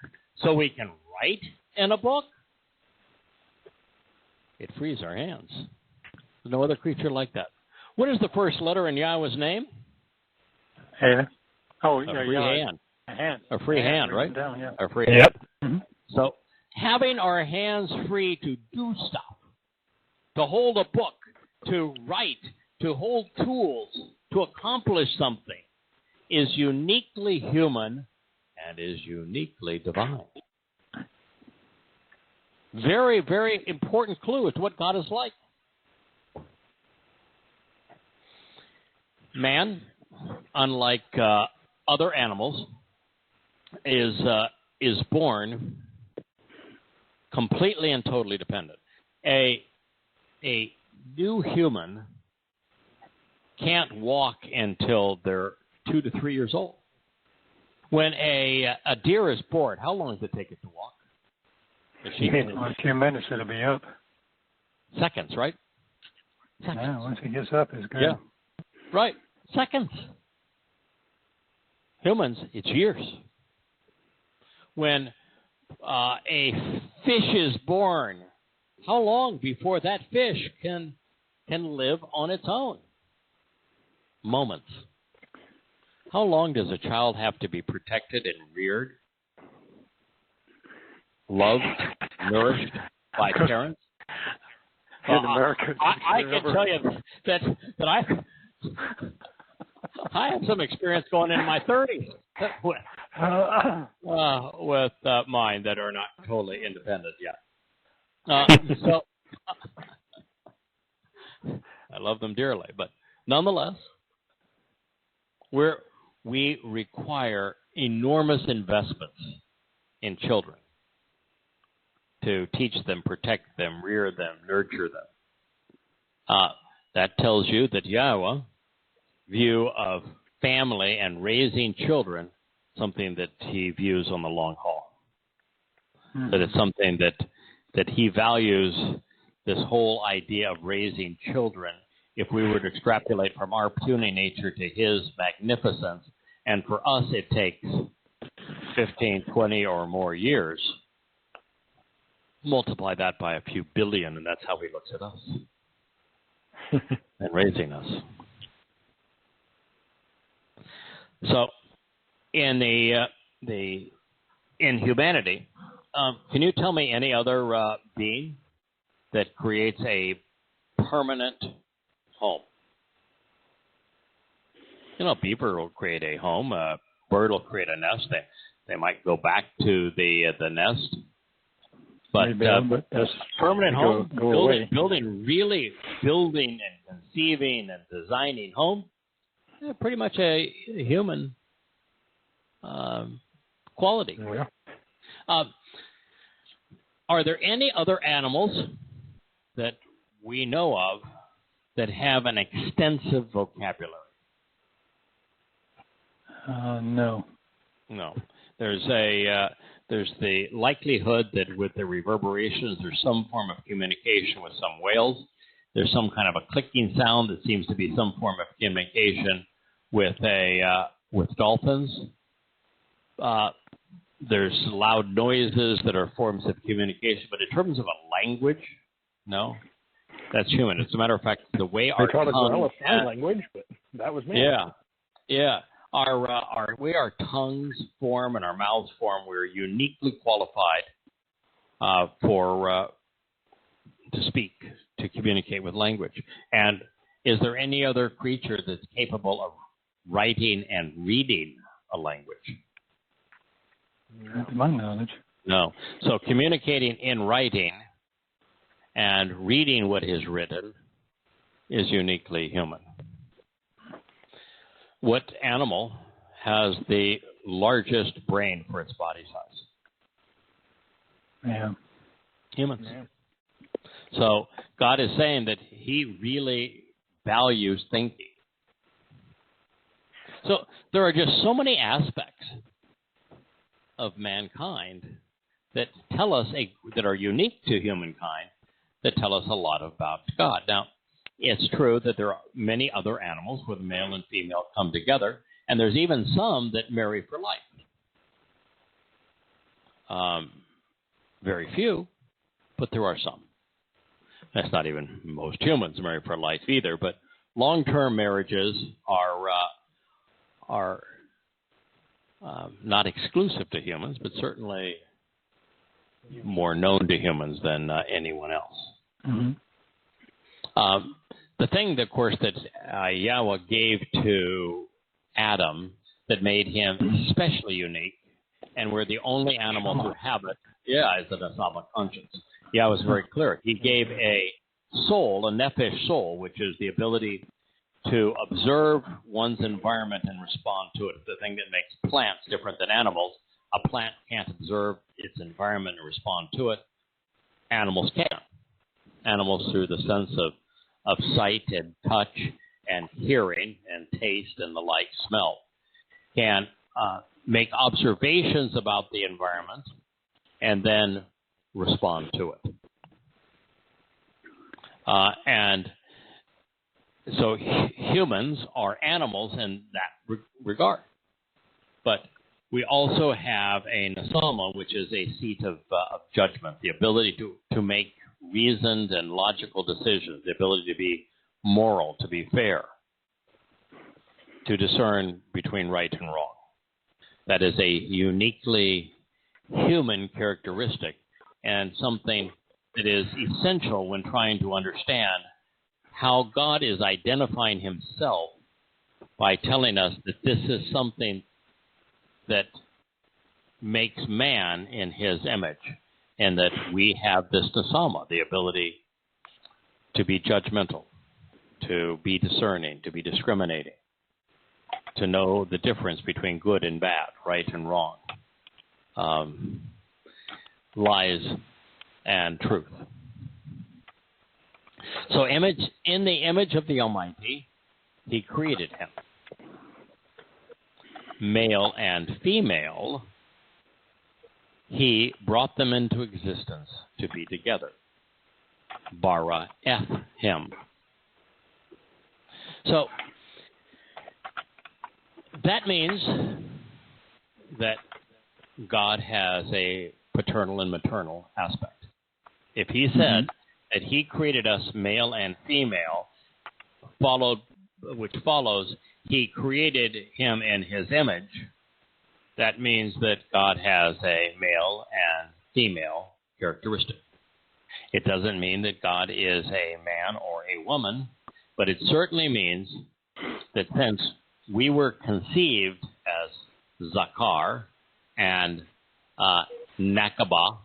so we can write in a book. It frees our hands. There's no other creature like that. What is the first letter in Yahweh's name? A. Oh, a free hand. A free hand, right? Down, yeah. A free hand. Yep. Mm-hmm. So having our hands free to do stuff, to hold a book, to write, to hold tools, to accomplish something, is uniquely human and is uniquely divine. Very, very important clue as to what God is like. Man, unlike other animals, is born completely and totally dependent. A new human can't walk until they're 2 to 3 years old. When a deer is born, how long does it take it to walk? In a few minutes, it'll be up. Seconds, right? Seconds. Yeah, once it gets up, it's good. Yeah. Right. Seconds. Humans, it's years. When a fish is born, how long before that fish can live on its own? Moments. How long does a child have to be protected and reared, loved, nourished by parents? In America, I can tell you that I had some experience going into my 30s with mine that are not totally independent yet. So I love them dearly, but nonetheless, we require enormous investments in children to teach them, protect them, rear them, nurture them. That tells you that Yahowah view of family and raising children something that he views on the long haul. Mm-hmm. That it's something that he values, this whole idea of raising children. If we were to extrapolate from our puny nature to his magnificence, and for us it takes 15, 20 or more years, multiply that by a few billion, and that's how he looks at us and raising us. So, in humanity, can you tell me any other being that creates a permanent home? beaver will create a home. A bird will create a nest. They might go back to the nest. But that's permanent home, away. building and conceiving and designing home, pretty much a human quality. Oh, yeah. Are there any other animals that we know of that have an extensive vocabulary? No. No. There's the likelihood that with the reverberations, there's some form of communication with some whales. There's some kind of a clicking sound that seems to be some form of communication with dolphins. There's loud noises that are forms of communication, but in terms of a language, no, that's human. As a matter of fact, the way our tongue language, but that was me. Yeah. Our tongues form and our mouths form, we're uniquely qualified to speak, to communicate with language. And is there any other creature that's capable of writing and reading a language? Not to my knowledge. No. So communicating in writing and reading what is written is uniquely human. What animal has the largest brain for its body size? Yeah. Humans. Yeah. So God is saying that he really values thinking. So there are just so many aspects of mankind that tell us, that are unique to humankind, that tell us a lot about God. Now, it's true that there are many other animals where the male and female come together, and there's even some that marry for life. Very few, but there are some. That's not even most humans marry for life either, but long-term marriages are not exclusive to humans, but certainly more known to humans than anyone else. Mm-hmm. The thing, of course, that Yahweh gave to Adam that made him especially unique, and we're the only animal to have it, is the Nasaba conscience. Yahweh was very clear. He gave a soul, a nephesh soul, which is the ability to observe one's environment and respond to it. The thing that makes plants different than animals, a plant can't observe its environment and respond to it. Animals can. Animals, through the sense of sight and touch and hearing and taste and the like, smell, can make observations about the environment and then respond to it. And so humans are animals in that regard. But we also have a nasama, which is a seat of judgment, the ability to make reasoned and logical decisions, the ability to be moral, to be fair, to discern between right and wrong. That is a uniquely human characteristic and something that is essential when trying to understand how God is identifying himself by telling us that this is something that makes man in his image, and that we have this nasama, the ability to be judgmental, to be discerning, to be discriminating, to know the difference between good and bad, right and wrong, lies and truth. So in the image of the Almighty, he created him. Male and female, he brought them into existence to be together. Bara him. So that means that God has a paternal and maternal aspect. If he said that he created us male and female, which follows he created him in his image, that means that God has a male and female characteristic. It doesn't mean that God is a man or a woman, but it certainly means that since we were conceived as Zakar and Nakaba,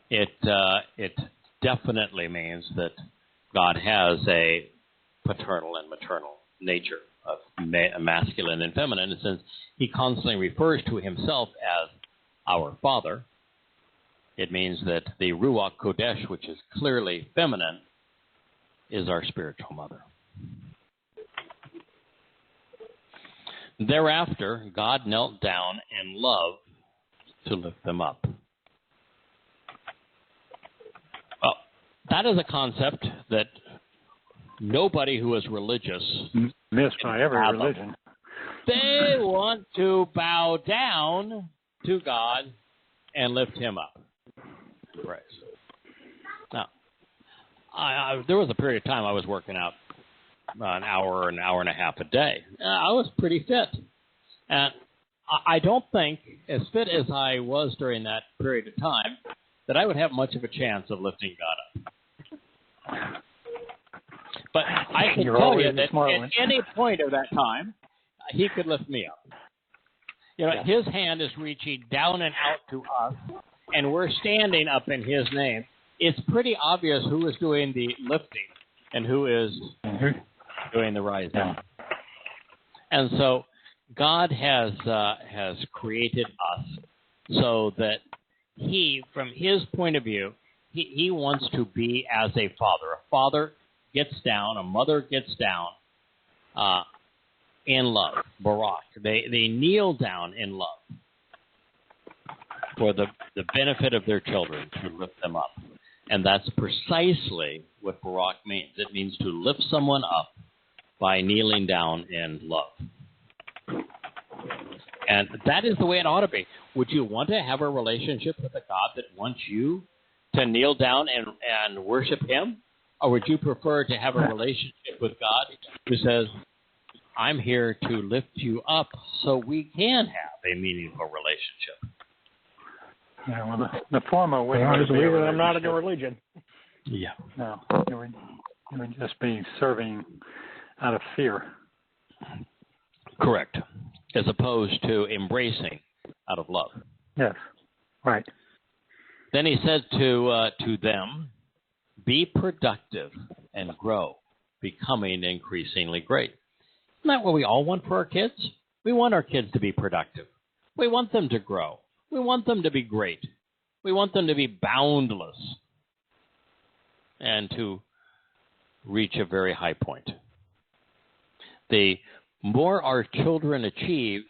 it definitely means that God has a paternal and maternal nature of masculine and feminine. And since he constantly refers to himself as our Father, it means that the Ruach Kodesh, which is clearly feminine, is our spiritual mother. Thereafter, God knelt down in love to lift them up. Well, that is a concept that nobody who is religious missed by every religion. They want to bow down to God and lift him up. Right. Now, there was a period of time I was working out an hour and a half a day. I was pretty fit. And I don't think, as fit as I was during that period of time, that I would have much of a chance of lifting God up. But I can tell you that at any point of that time, he could lift me up. You know, his hand is reaching down and out to us, and we're standing up in his name. It's pretty obvious who is doing the lifting and who is doing the rising. And so God has created us so that he, from his point of view, he wants to be as a father. A father gets down, a mother gets down in love, barak. They kneel down in love for the benefit of their children, to lift them up. And that's precisely what barak means. It means to lift someone up by kneeling down in love. And that is the way it ought to be. Would you want to have a relationship with a God that wants you to kneel down and worship him? Or would you prefer to have a relationship with God who says, I'm here to lift you up so we can have a meaningful relationship? Yeah, well, the former way I'm not in a religion. Yeah. No, it would just be serving out of fear. Correct. As opposed to embracing out of love. Yes, right. Then he said to them, be productive and grow, becoming increasingly great. Isn't that what we all want for our kids? We want our kids to be productive. We want them to grow. We want them to be great. We want them to be boundless and to reach a very high point. The more our children achieve,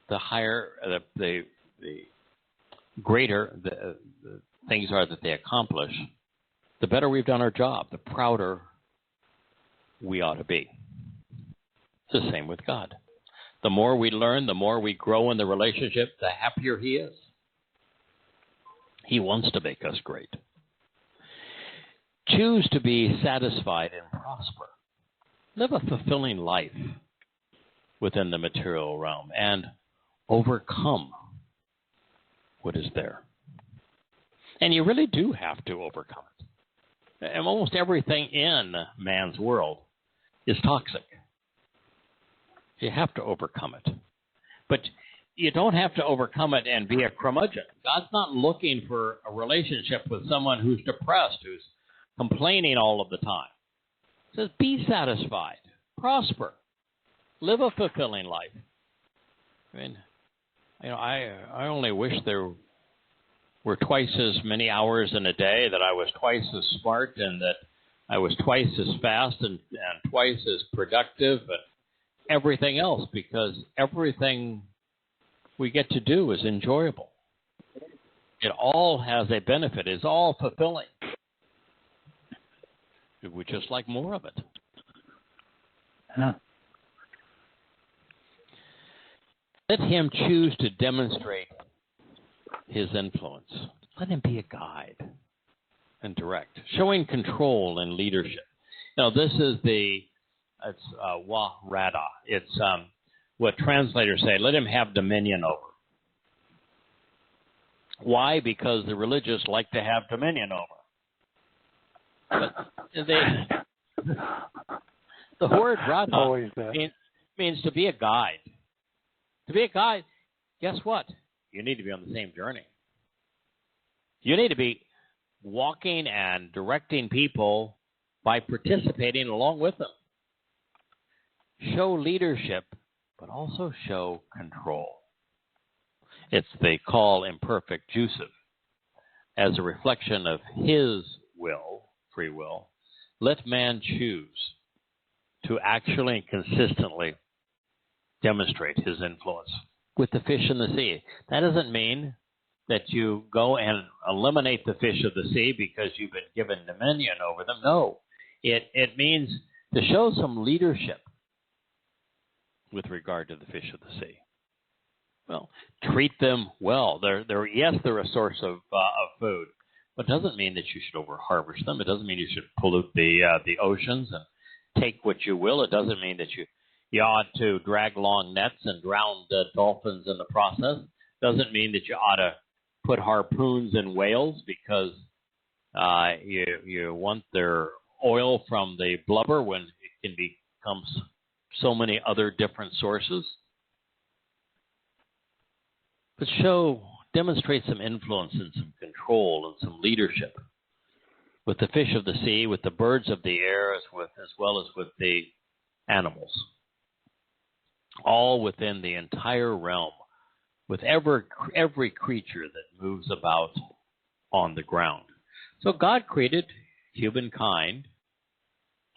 the higher, the greater the things are that they accomplish, the better we've done our job, the prouder we ought to be. It's the same with God. The more we learn, the more we grow in the relationship, the happier he is. He wants to make us great. Choose to be satisfied and prosper. Live a fulfilling life within the material realm and overcome what is there. And you really do have to overcome it. And almost everything in man's world is toxic. You have to overcome it. But you don't have to overcome it and be a curmudgeon. God's not looking for a relationship with someone who's depressed, who's complaining all of the time. He says, be satisfied, prosper, live a fulfilling life. I mean, you know, I only wish there were twice as many hours in a day, that I was twice as smart, and that I was twice as fast and twice as productive and everything else, because everything we get to do is enjoyable. It all has a benefit. It's all fulfilling. We just like more of it. Huh. Let him choose to demonstrate his influence. Let him be a guide and direct, showing control and leadership. Now, this is it's wa rada. It's what translators say, let him have dominion over. Why? Because the religious like to have dominion over. But the word rada means to be a guide. To be a guide, guess what? You need to be on the same journey. You need to be walking and directing people by participating along with them. Show leadership, but also show control. It's the call imperfect jussive. As a reflection of his will, free will, let man choose to actually and consistently demonstrate his influence with the fish in the sea. That doesn't mean that you go and eliminate the fish of the sea because you've been given dominion over them. No, it means to show some leadership with regard to the fish of the sea. Well, treat them well. They're a source of food, but it doesn't mean that you should over-harvest them. It doesn't mean you should pollute the oceans and take what you will. It doesn't mean that you ought to drag long nets and drown dolphins in the process. It doesn't mean that you ought to put harpoons in whales because you want their oil from the blubber when it can become so many other different sources. But demonstrate some influence and some control and some leadership with the fish of the sea, with the birds of the air, as well as with the animals, all within the entire realm, with every creature that moves about on the ground. So God created humankind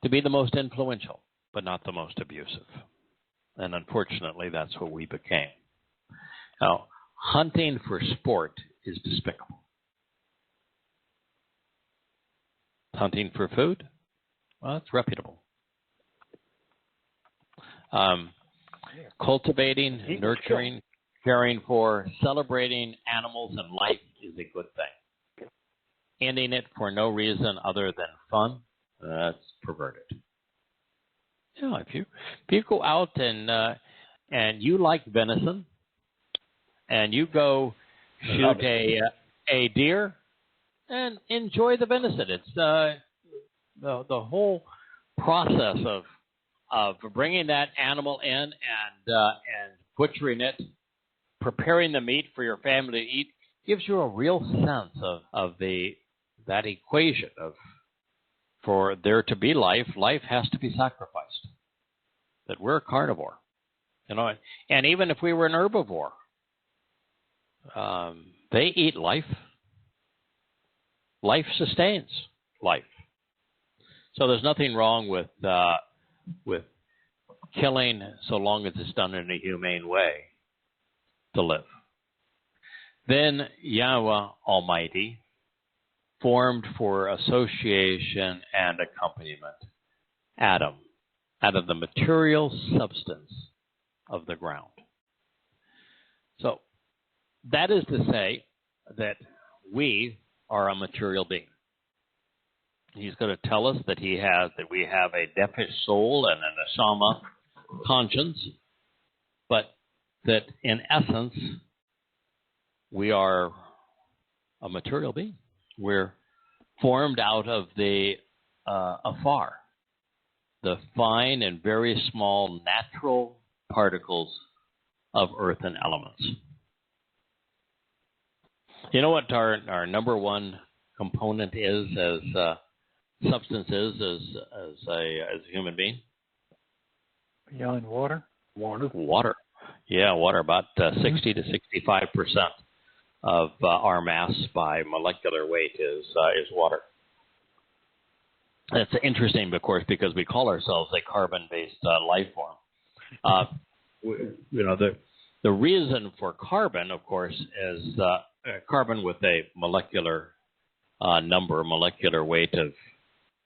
to be the most influential, but not the most abusive. And unfortunately, that's what we became. Now, hunting for sport is despicable. Hunting for food? Well, it's reputable. Cultivating, nurturing, caring for, celebrating animals and life is a good thing. Ending it for no reason other than fun, that's perverted. You know, if you go out and you like venison, and you go shoot a deer and enjoy the venison. It's the whole process of bringing that animal in and butchering it, preparing the meat for your family to eat, gives you a real sense of that equation of for there to be life has to be sacrificed. That we're a carnivore, you know, and even if we were an herbivore. They eat life. Life sustains life. So there's nothing wrong with killing so long as it's done in a humane way to live. Then Yahweh Almighty formed for association and accompaniment Adam out of the material substance of the ground. So that is to say that we are a material being. He's going to tell us that we have a nephesh soul and an neshama conscience, but that in essence we are a material being. We're formed out of the afar, the fine and very small natural particles of earth and elements. You know what our number one component is as substance is as a human being? Beyond water? Water. Yeah, water. About 60 to 65% of our mass by molecular weight is water. That's interesting, of course, because we call ourselves a carbon-based life form. The reason for carbon, of course, is carbon with a molecular molecular weight of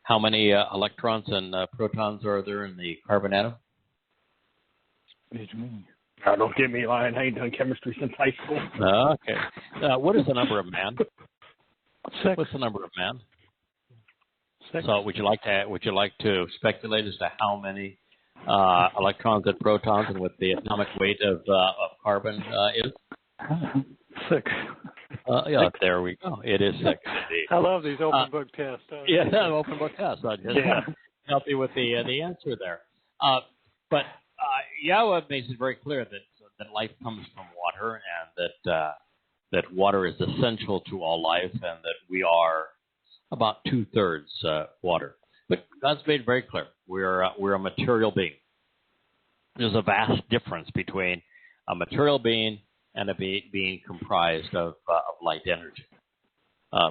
how many electrons and protons are there in the carbon atom? Oh, don't get me lying. I ain't done chemistry since high school. Okay. What is the number of man? 6. What's the number of man? 6. So would you like to speculate as to how many electrons and protons and what the atomic weight of carbon is? 6. Yeah, there we go. It is 6 indeed. I love these open book tests. Yeah, open book tests. I just help you with the answer there. But Yahweh makes it very clear that life comes from water, and that water is essential to all life, and that we are about 2/3 water. But God's made it very clear we're a material being. There's a vast difference between a material being and a being comprised of light energy.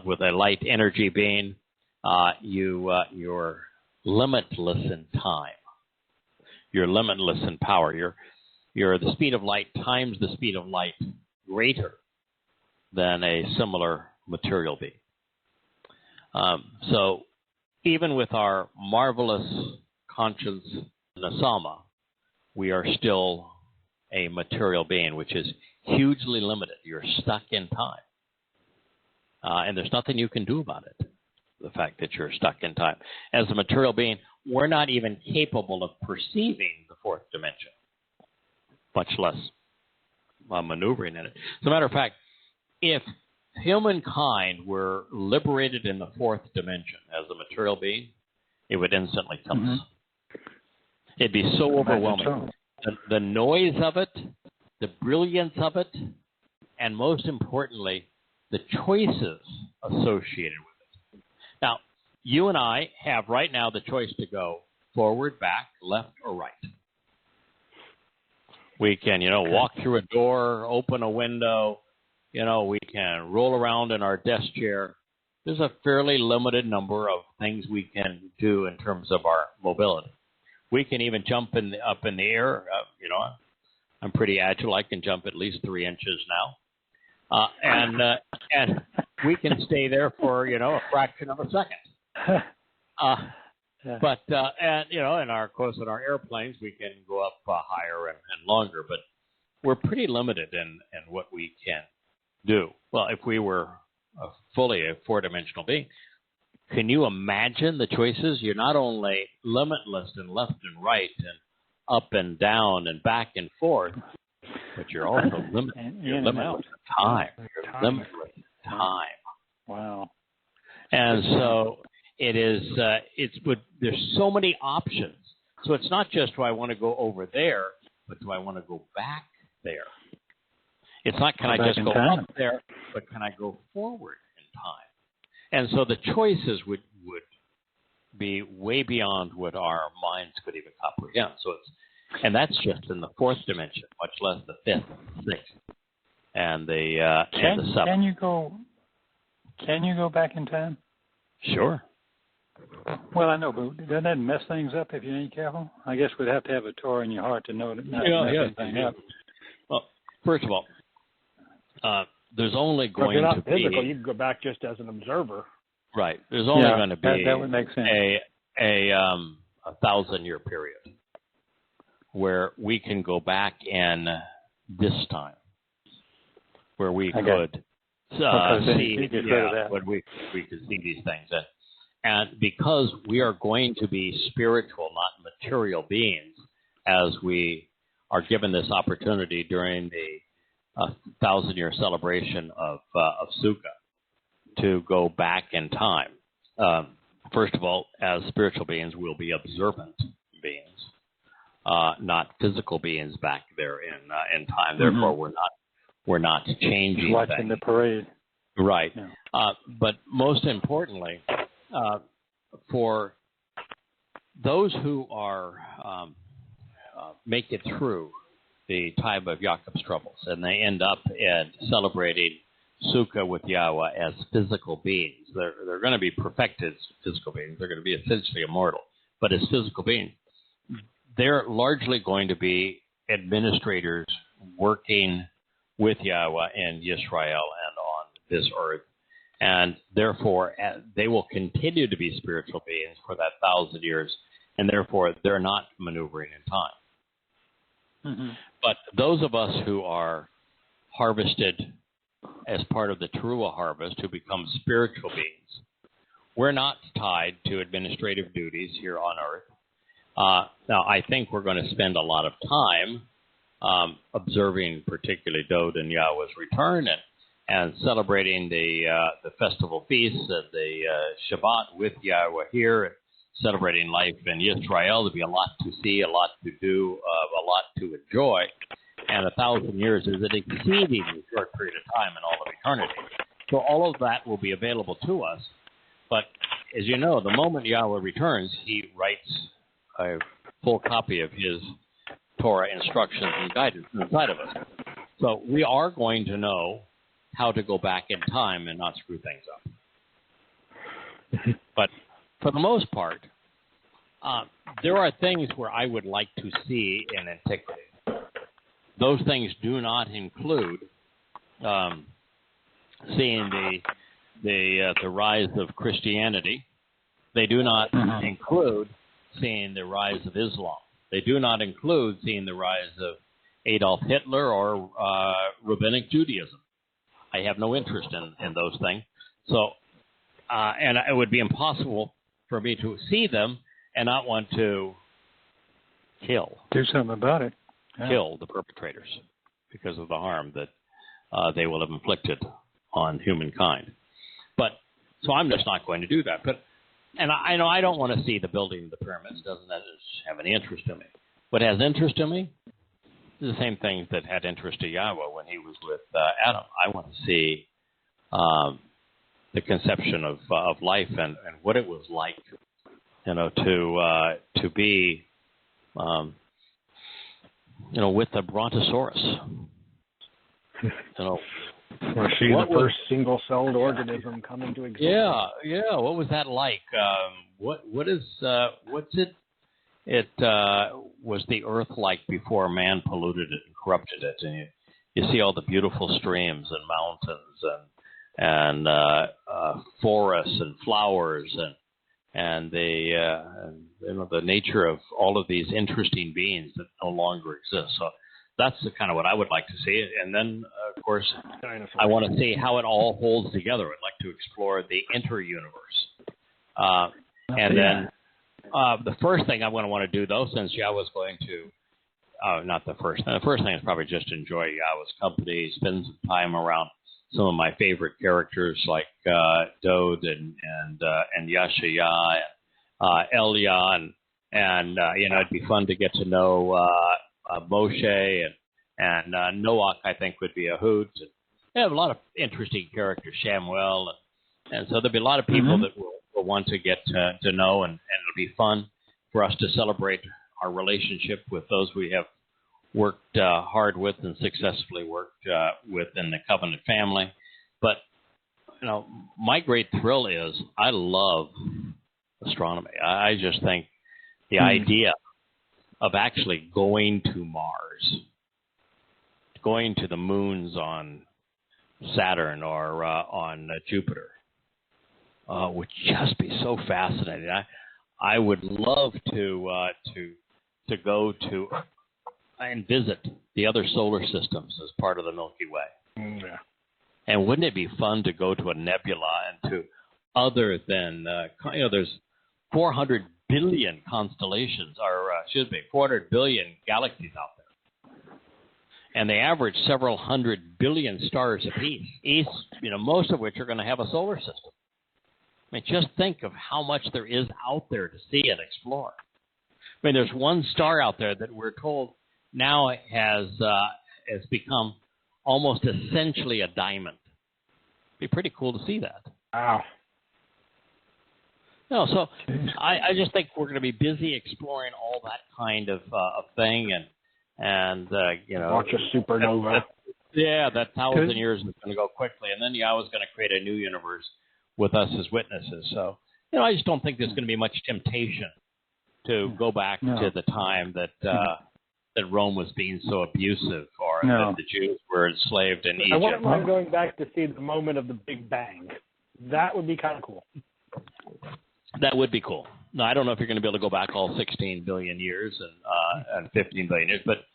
With a light energy being, you're limitless in time. You're limitless in power. You're the speed of light times the speed of light greater than a similar material being. So even with our marvelous conscience nasama, we are still a material being, which is hugely limited. You're stuck in time. And there's nothing you can do about it, the fact that you're stuck in time. As a material being, we're not even capable of perceiving the fourth dimension, much less maneuvering in it. As a matter of fact, if humankind were liberated in the fourth dimension as a material being, it would instantly kill us. It'd be so overwhelming. The noise of it, the brilliance of it, and most importantly, the choices associated with it. Now, you and I have right now the choice to go forward, back, left, or right. We can, walk through a door, open a window, we can roll around in our desk chair. There's a fairly limited number of things we can do in terms of our mobility. We can even jump up in the air. I'm pretty agile. I can jump at least 3 inches now. And we can stay there for, a fraction of a second. But, in our airplanes, we can go up higher and longer, but we're pretty limited in what we can do. Well, if we were fully a four-dimensional being, can you imagine the choices? You're not only limitless in left and right and up and down and back and forth, but you're also limitless. You're limitless in time. You're limitless in time. Wow. And so it is. There's so many options. So it's not just do I want to go over there, but do I want to go back there? It's not can I just go up there, but can I go forward in time? And so the choices would be way beyond what our minds could even comprehend. And that's just in the fourth dimension, much less the fifth, sixth, and the seventh. Can you go back in time? Sure. Well, I know, but doesn't that mess things up if you ain't careful? I guess we'd have to have a Torah in your heart to know that not to mess anything up. Well, first of all, there's only going to be physical. You can go back just as an observer. Right. There's only going to be that would make sense. a 1,000-year period where we can go back in this time, where we could see, when we could see these things, and because we are going to be spiritual, not material beings, as we are given this opportunity during the 1,000-year celebration of Sukkah, to go back in time. First of all, as spiritual beings, we'll be observant beings, not physical beings back there in time. Therefore, we're not changing. Watching the parade. Right. Yeah. But most importantly, for those who are make it through the time of Yaakov's troubles, and they end up celebrating Sukkah with Yahweh as physical beings. They're going to be perfected physical beings. They're going to be essentially immortal. But as physical beings, they're largely going to be administrators working with Yahweh in Yisrael and on this earth. And therefore, they will continue to be spiritual beings for that 1,000 years. And therefore, they're not maneuvering in time. Mm-hmm. But those of us who are harvested as part of the Towrah harvest, who become spiritual beings, we're not tied to administrative duties here on earth. Now, I think we're going to spend a lot of time observing particularly Dod and Yahweh's return and celebrating the festival feasts and the Shabbat with Yahweh here, celebrating life in Israel. There'll be a lot to see, a lot to do, a lot to enjoy. And 1,000 years is an exceedingly short period of time in all of eternity. So all of that will be available to us. But as you know, the moment Yahweh returns, he writes a full copy of his Torah instructions and guidance inside of us. So we are going to know how to go back in time and not screw things up. But for the most part, there are things where I would like to see in antiquity. Those things do not include seeing the rise of Christianity. They do not include seeing the rise of Islam. They do not include seeing the rise of Adolf Hitler or rabbinic Judaism. I have no interest in those things. So, and it would be impossible for me to see them and not want to do something about it. Yeah. Kill the perpetrators because of the harm that they will have inflicted on humankind. But so I'm just not going to do that. But and I know I don't want to see the building of the pyramids. Doesn't that have any interest in me? What has interest in me is the same things that had interest to Yahweh when he was with Adam. I want to see the conception of life and what it was like, to be with the brontosaurus. Or see the first single-celled organism come into existence. Yeah. What was that like? What's it? It was the earth like before man polluted it and corrupted it, and you see all the beautiful streams and mountains and forests and flowers and the nature of all of these interesting beings that no longer exist. So that's the kind of what I would like to see. And then, of course, I want to see how it all holds together. I'd like to explore the inter-universe. And then the first thing I'm going to want to do, though, since Yahweh's going to, not the first thing. The first thing is probably just enjoy Yahweh's company, spend some time around some of my favorite characters like Dod and Yashaya, Elia, and it'd be fun to get to know Moshe and Nuach. I think would be a hoot. And they have a lot of interesting characters, Shamuel, and so there'll be a lot of people that will want to get to know, and it'll be fun for us to celebrate our relationship with those we have worked hard with and successfully worked with in the covenant family. But my great thrill is I love astronomy. I just think the idea of actually going to Mars, going to the moons on Saturn or on Jupiter, would just be so fascinating. I would love to go to and visit the other solar systems as part of the Milky Way. Yeah. And wouldn't it be fun to go to a nebula and to other than there's 400 billion constellations, or 400 billion galaxies out there, and they average several hundred billion stars apiece. Most of which are going to have a solar system. I mean, just think of how much there is out there to see and explore. I mean, there's one star out there that we're told now has become almost essentially a diamond. It'd be pretty cool to see that. Wow. No, so I just think we're going to be busy exploring all that kind of thing, and watch a supernova. That 1,000 years is going to go quickly, and then Yahweh's going to create a new universe with us as witnesses. So I just don't think there's going to be much temptation to go back to the time that Rome was being so abusive, or that the Jews were enslaved in Egypt. I wouldn't mind going back to see the moment of the Big Bang. That would be kind of cool. That would be cool. No, I don't know if you're going to be able to go back all 16 billion years and 15 billion years, but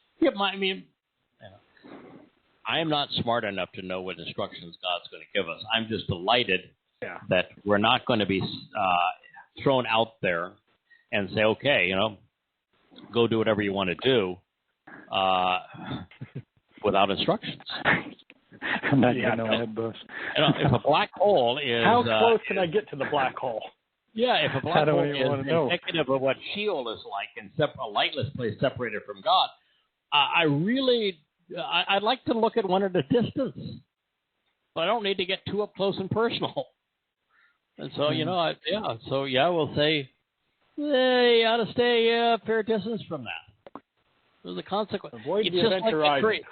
I am not smart enough to know what instructions God's going to give us. I'm just delighted that we're not going to be thrown out there and say, okay, go do whatever you want to do without instructions. I'm not getting on that bus. If a black hole is... How close can I get to the black hole? Yeah, if a black hole is indicative of what Sheol is like and a lightless place separated from God, I'd like to look at one at a distance. But I don't need to get too up close and personal. And so, we'll say, you ought to stay a fair distance from that. There's a consequence. Avoid it's the just event like horizon.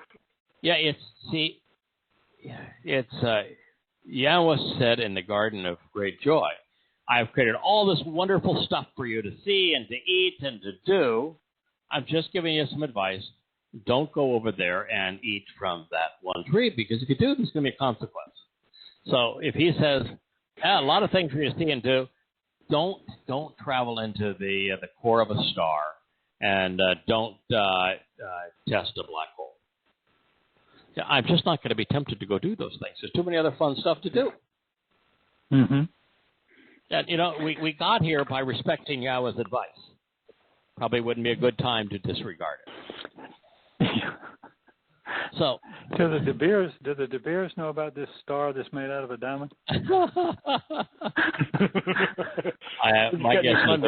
Yahweh said in the Garden of Great Joy, I've created all this wonderful stuff for you to see and to eat and to do. I'm just giving you some advice. Don't go over there and eat from that one tree, because if you do, there's going to be a consequence. So if he says, a lot of things for you to see and do, don't travel into the core of a star, and don't test a black hole. Yeah, I'm just not going to be tempted to go do those things. There's too many other fun stuff to do. Mm-hmm. And, we got here by respecting Yahweh's advice. Probably wouldn't be a good time to disregard it. So, do the De Beers know about this star that's made out of a diamond? My guess is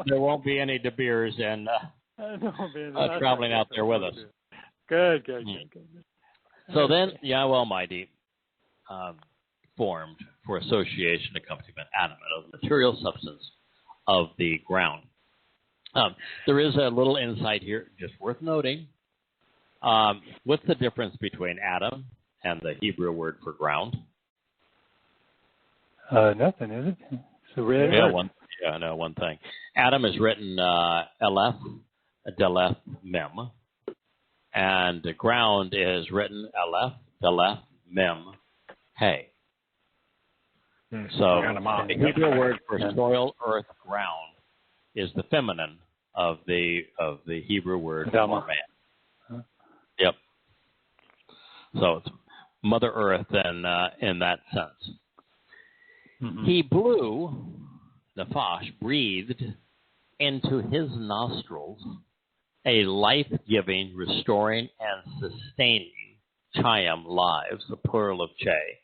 there won't be any De Beers and traveling out there with us. Good. So then Yahweh Almighty formed for association accompaniment adamant of the material substance of the ground. There is a little insight here, just worth noting. What's the difference between Adam and the Hebrew word for ground? Nothing, is it? It's a red earth. One thing. Adam is written Aleph, Daleth, Mem. And the ground is written Aleph, Daleth, Mem, Hey. So the Hebrew word for soil, earth, ground is the feminine of the Hebrew word for man. Yep. So it's Mother Earth in that sense. Mm-hmm. He blew, Nephash, breathed into his nostrils a life-giving, restoring, and sustaining chayim lives, the plural of chay,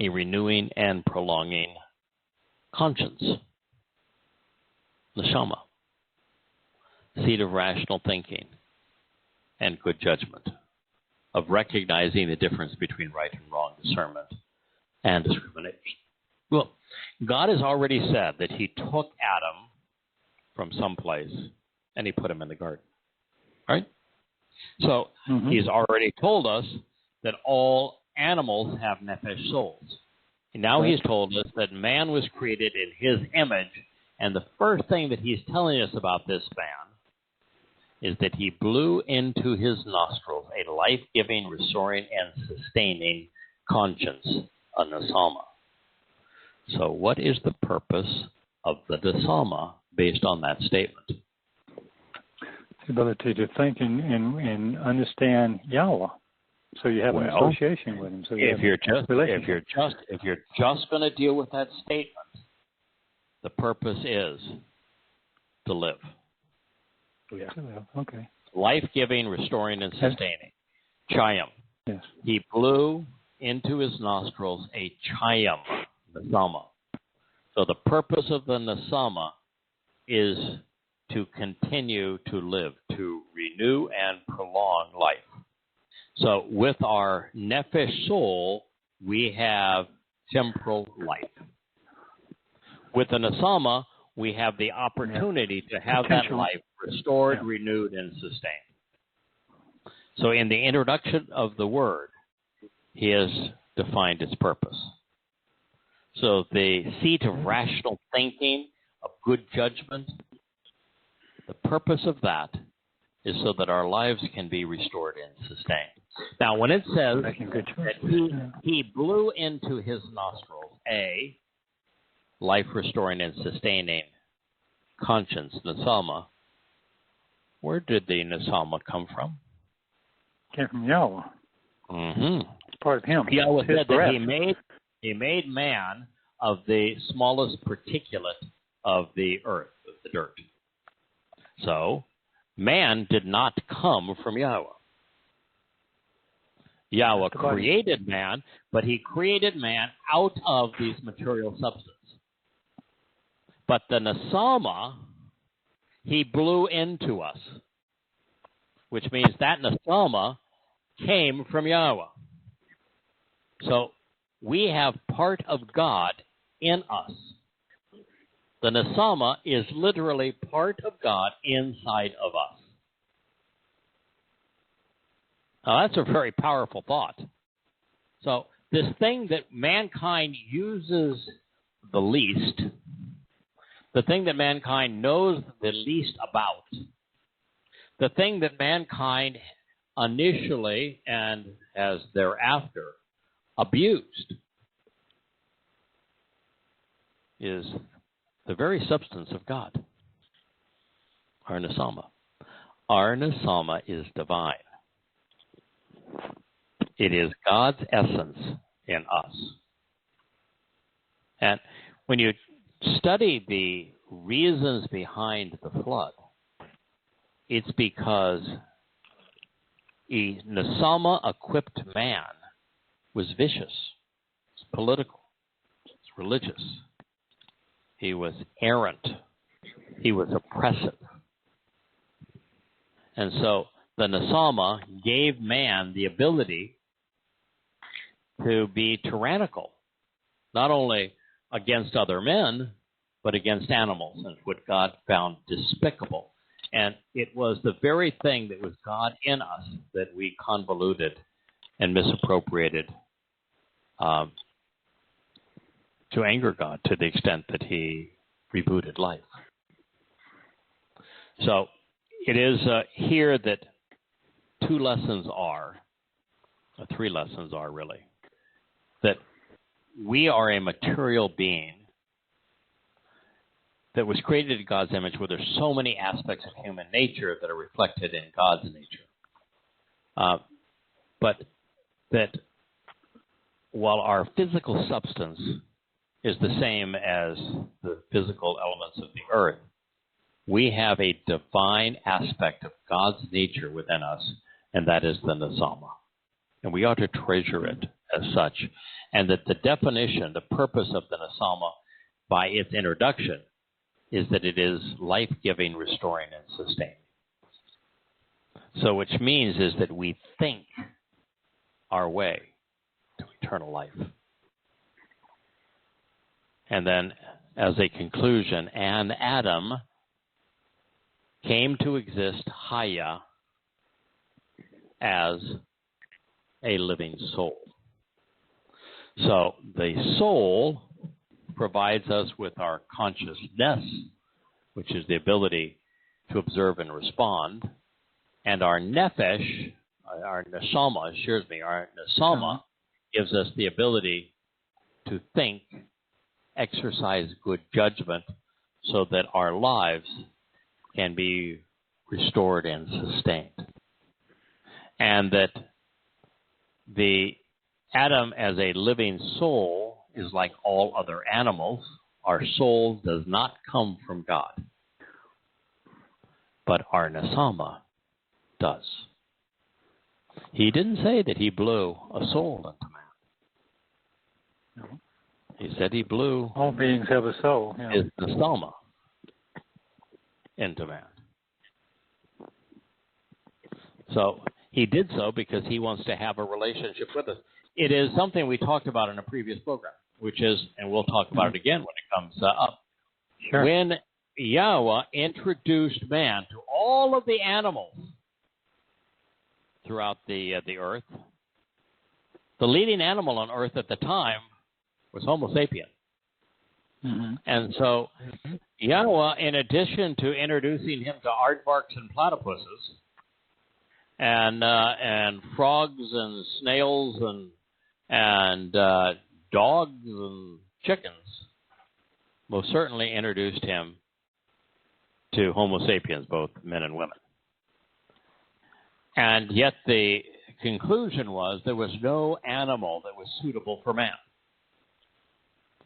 a renewing and prolonging conscience, neshama, seed of rational thinking and good judgment, of recognizing the difference between right and wrong, discernment and discrimination. Well, God has already said that he took Adam from someplace and he put him in the garden, right? So he's already told us that all animals have nephesh souls. And now he's told us that man was created in his image, and the first thing that he's telling us about this man is that he blew into his nostrils a life-giving, restoring, and sustaining conscience, a nesama. So what is the purpose of the nesama based on that statement? The ability to think and understand Yahweh. So you have an association with him. So if you're just going to deal with that statement, the purpose is to live. Yeah. Okay. Life-giving, restoring, and sustaining. Chayim. Yes. He blew into his nostrils a chayim, nesama. So the purpose of the nesama is to continue to live, to renew and prolong life. So with our nephesh soul, we have temporal life. With the nesama, we have the opportunity to have that life restored, renewed, and sustained. So in the introduction of the word, he has defined its purpose. So the seat of rational thinking, of good judgment, the purpose of that is so that our lives can be restored and sustained. Now, when it says that he blew into his nostrils a life-restoring and sustaining conscience, nesama, where did the nesama come from? Came from Yahweh. Mm-hmm. It's part of him. Yahweh said that he made man of the smallest particulate of the earth, of the dirt. So, man did not come from Yahweh. Yahweh created man, but he created man out of these material substance. But the Nesama, he blew into us, which means that Nesama came from Yahweh. So we have part of God in us. The Nesama is literally part of God inside of us. Now, that's a very powerful thought. So this thing that mankind uses the least, the thing that mankind knows the least about, the thing that mankind initially and as thereafter abused, is the very substance of God, our Nesama. Our Nesama is divine. It is God's essence in us. And when you study the reasons behind the flood, it's because a Nesama-equipped man was vicious, it's political, it's religious. He was errant. He was oppressive. And so the Nesama gave man the ability to be tyrannical, not only against other men, but against animals, and what God found despicable. And it was the very thing that was God in us that we convoluted and misappropriated to anger God to the extent that he rebooted life. So it is here that three lessons are really, that we are a material being that was created in God's image, where there's so many aspects of human nature that are reflected in God's nature. But that while our physical substance is the same as the physical elements of the earth, we have a divine aspect of God's nature within us, and that is the Nesama. And we ought to treasure it as such. And that the definition, the purpose of the Nesama, by its introduction, is that it is life-giving, restoring, and sustaining. So which means is that we think our way to eternal life. And then, as a conclusion, and Adam came to exist, Haya, as a living soul. So the soul provides us with our consciousness, which is the ability to observe and respond, and our nefesh, our nesama gives us the ability to think, exercise good judgment, so that our lives can be restored and sustained. And that the Adam as a living soul is like all other animals. Our soul does not come from God, but our Nesama does. He didn't say that he blew a soul into man. No. He said he blew... All beings have a soul. Yeah. His Nesama into man. So he did so because he wants to have a relationship with us. It is something we talked about in a previous program, which is, and we'll talk about it again when it comes up. Sure. When Yahweh introduced man to all of the animals throughout the earth, the leading animal on earth at the time was Homo sapien. Mm-hmm. And so Yahweh, in addition to introducing him to aardvarks and platypuses, and frogs and snails and dogs and chickens, most certainly introduced him to Homo sapiens, both men and women. And yet the conclusion was there was no animal that was suitable for man.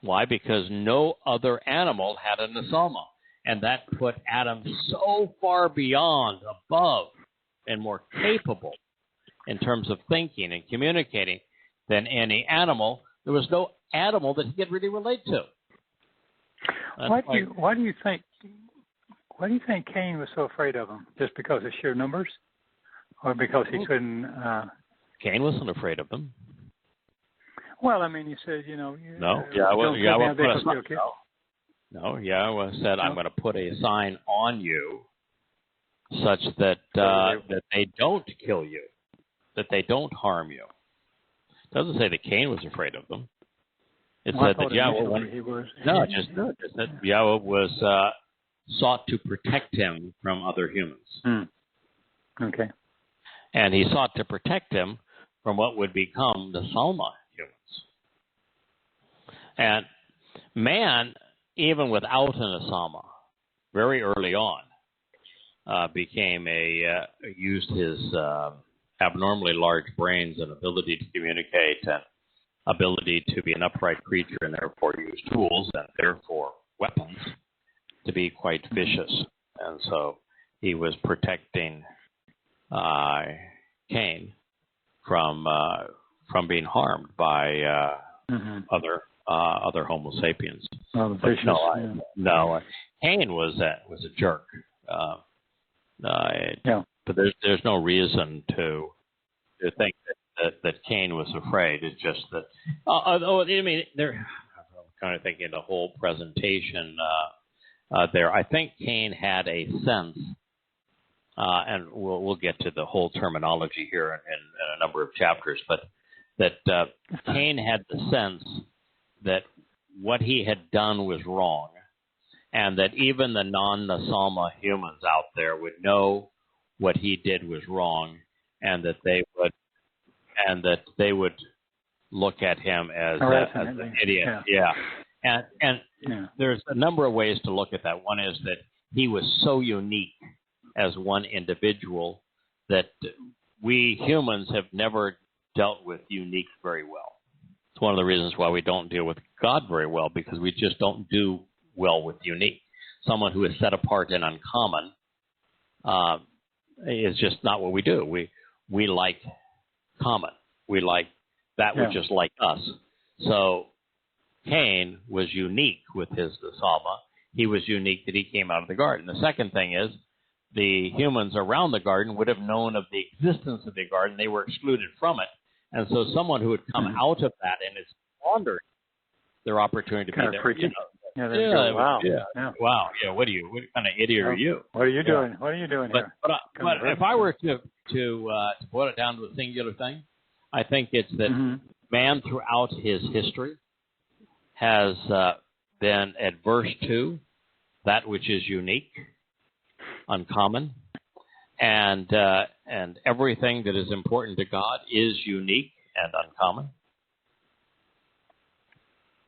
Why? Because no other animal had a Nesama. And that put Adam so far beyond, above, and more capable in terms of thinking and communicating than any animal. There was no animal that he could really relate to. Why do you think Cain was so afraid of him? Just because of sheer numbers, or because he couldn't? Cain wasn't afraid of them. Well, I mean, he said, No, Yahowah said, "I'm going to put a sign on you, such that that they don't kill you, that they don't harm you." It doesn't say that Cain was afraid of them. It said that Yahowah that Yahowah was sought to protect him from other humans. Okay. And he sought to protect him from what would become the Salma humans. And man, even without an Asama, very early on, used his abnormally large brains and ability to communicate and ability to be an upright creature and therefore use tools and therefore weapons to be quite vicious. And so he was protecting Cain from being harmed by other Homo sapiens. Cain was a jerk. But there's no reason to think that Cain was afraid. It's just that, I'm kind of thinking the whole presentation there. I think Cain had a sense, and we'll get to the whole terminology here in a number of chapters, but that Cain had the sense that what he had done was wrong, and that even the non-Nasalma humans out there would know what he did was wrong, and that they would look at him as an idiot. And there's a number of ways to look at that. One is that he was so unique as one individual that we humans have never dealt with unique very well. It's one of the reasons why we don't deal with God very well, because we just don't do well with unique. Someone who is set apart and uncommon is just not what we do. We like common. We like that which is like us. So Cain was unique with his Nasalma. He was unique that he came out of the garden. The second thing is the humans around the garden would have known of the existence of the garden. They were excluded from it. And so someone who had come out of that and is squandered their opportunity to be there. Wow. What kind of idiot are you? What are you doing? What are you doing here? But if I were to boil it down to a singular thing, I think it's that man throughout his history has been adverse to that which is unique, uncommon, and everything that is important to God is unique and uncommon.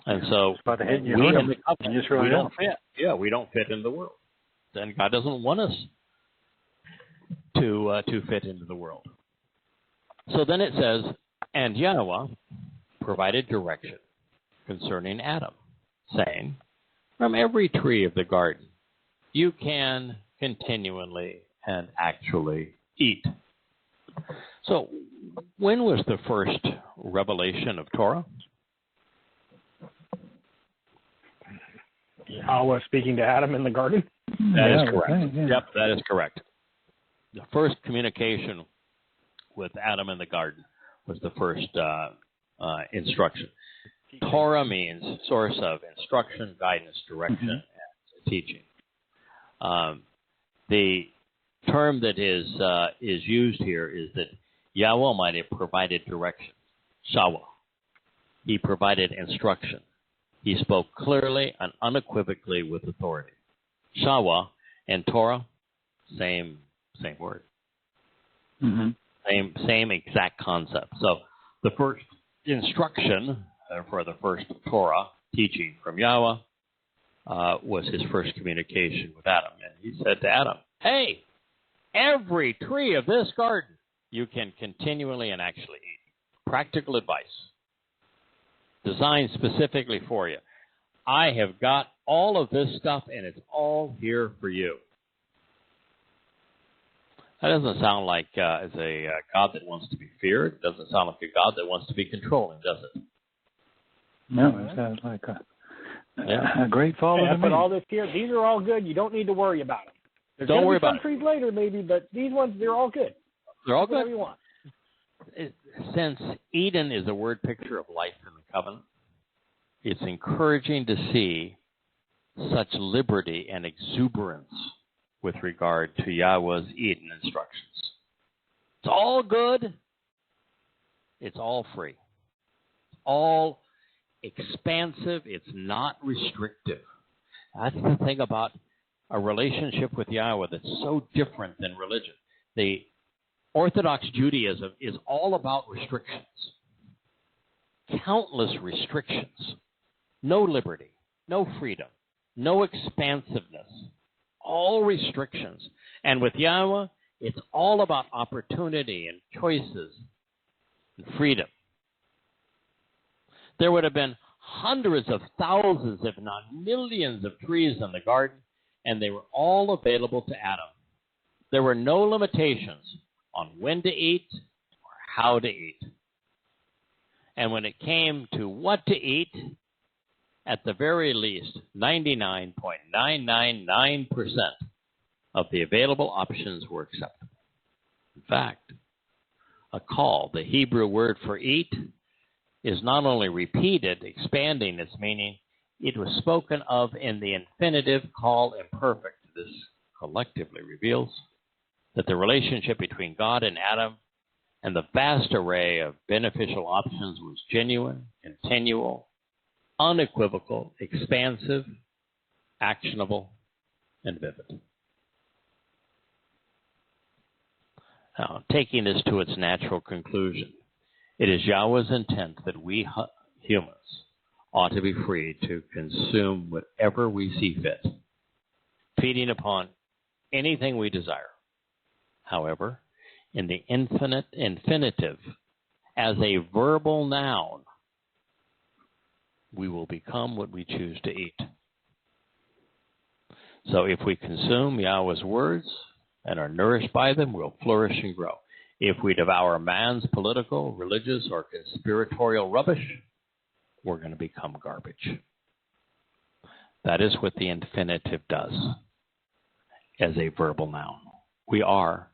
And so we in the covenant, we don't fit. Yeah, we don't fit in the world. And God doesn't want us to fit into the world. So then it says, and Yahowah provided direction concerning Adam, saying, from every tree of the garden you can continually and actually eat. So when was the first revelation of Torah? Yahowah speaking to Adam in the garden? That is correct. Yep, that is correct. The first communication with Adam in the garden was the first instruction. Torah means source of instruction, guidance, direction, and teaching. The term that is used here is that Yahowah might have provided direction. Shawah. He provided instruction. He spoke clearly and unequivocally with authority. Shawah and Torah, same word. Same exact concept. So the first instruction for the first Torah teaching from Yahowah was his first communication with Adam. And he said to Adam, hey, every tree of this garden you can continually and actually eat. Practical advice. Designed specifically for you. I have got all of this stuff, and it's all here for you. That doesn't sound like as a God that wants to be feared. It doesn't sound like a God that wants to be controlling, does it? No, it sounds like a great father to me. But all this here, these are all good. You don't need to worry about them. There's Don't worry some about trees later, maybe, but these ones, they're all good. They're all good. Whatever you want. Since Eden is a word picture of life in the covenant, it's encouraging to see such liberty and exuberance with regard to Yahweh's Eden instructions. It's all good. It's all free. It's all expansive. It's not restrictive. That's the thing about a relationship with Yahweh that's so different than religion. The Orthodox Judaism is all about restrictions. Countless restrictions. No liberty, no freedom, no expansiveness. All restrictions. And with Yahweh, it's all about opportunity and choices and freedom. There would have been hundreds of thousands, if not millions, of trees in the garden, and they were all available to Adam. There were no limitations on when to eat or how to eat. And when it came to what to eat, at the very least, 99.999% of the available options were acceptable. In fact, a call, the Hebrew word for eat, is not only repeated, expanding its meaning, it was spoken of in the infinitive call imperfect. This collectively reveals that the relationship between God and Adam and the vast array of beneficial options was genuine, continual, unequivocal, expansive, actionable, and vivid. Now, taking this to its natural conclusion, it is Yahweh's intent that we humans ought to be free to consume whatever we see fit, feeding upon anything we desire. However, in the infinitive, as a verbal noun, we will become what we choose to eat. So if we consume Yahweh's words and are nourished by them, we'll flourish and grow. If we devour man's political, religious, or conspiratorial rubbish, we're going to become garbage. That is what the infinitive does as a verbal noun. We are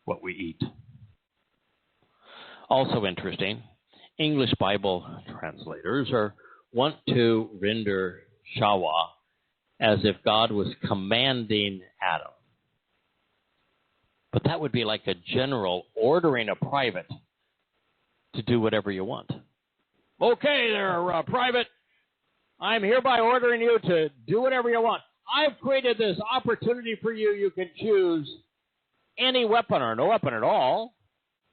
what we eat. Also interesting, English Bible translators want to render Yahowah as if God was commanding Adam. But that would be like a general ordering a private to do whatever you want. Okay there, private. I'm hereby ordering you to do whatever you want. I've created this opportunity for you. You can choose any weapon or no weapon at all.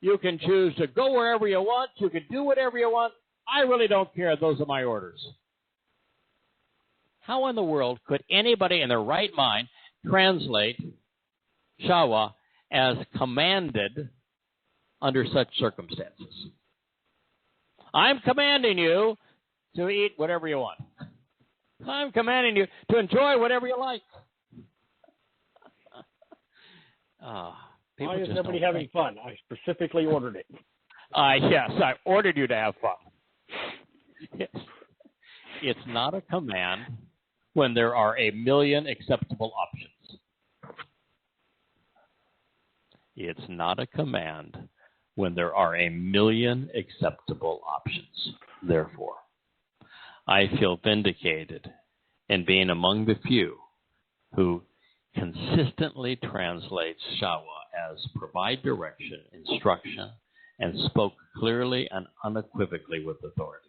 You can choose to go wherever you want. You can do whatever you want. I really don't care. Those are my orders. How in the world could anybody in their right mind translate Yahowah as commanded under such circumstances? I'm commanding you to eat whatever you want. I'm commanding you to enjoy whatever you like. Why is nobody having fun? I specifically ordered it. Yes, I ordered you to have fun. It's not a command when there are a million acceptable options. It's not a command when there are a million acceptable options. Therefore, I feel vindicated in being among the few who consistently translates Yahowah as provide direction, instruction, and spoke clearly and unequivocally with authority.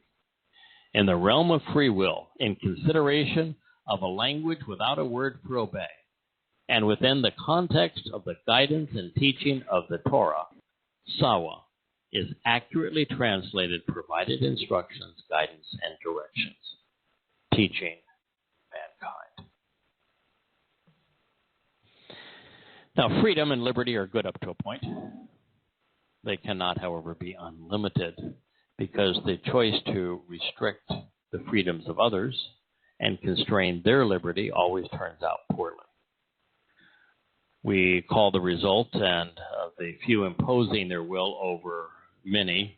In the realm of free will, in consideration of a language without a word for obey, and within the context of the guidance and teaching of the Torah, Yahowah is accurately translated provided instructions, guidance, and directions, teaching mankind. Now, freedom and liberty are good up to a point. They cannot, however, be unlimited, because the choice to restrict the freedoms of others and constrain their liberty always turns out poorly. we call the result, and the few imposing their will over many,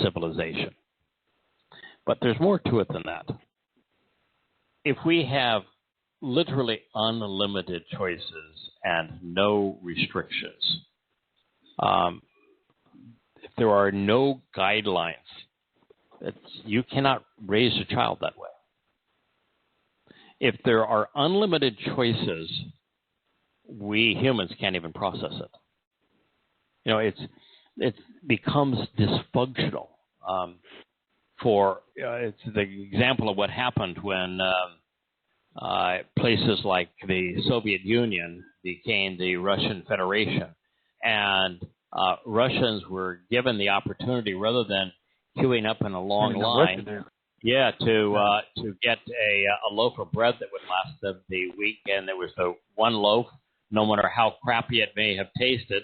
civilization. But there's more to it than that. If we have literally unlimited choices and no restrictions, if there are no guidelines, you cannot raise a child that way. If there are unlimited choices, we humans can't even process it. You know, it becomes dysfunctional. It's the example of what happened when places like the Soviet Union became the Russian Federation, and Russians were given the opportunity, rather than queuing up in a long line, to get a loaf of bread that would last them the week, and there was the one loaf, no matter how crappy it may have tasted.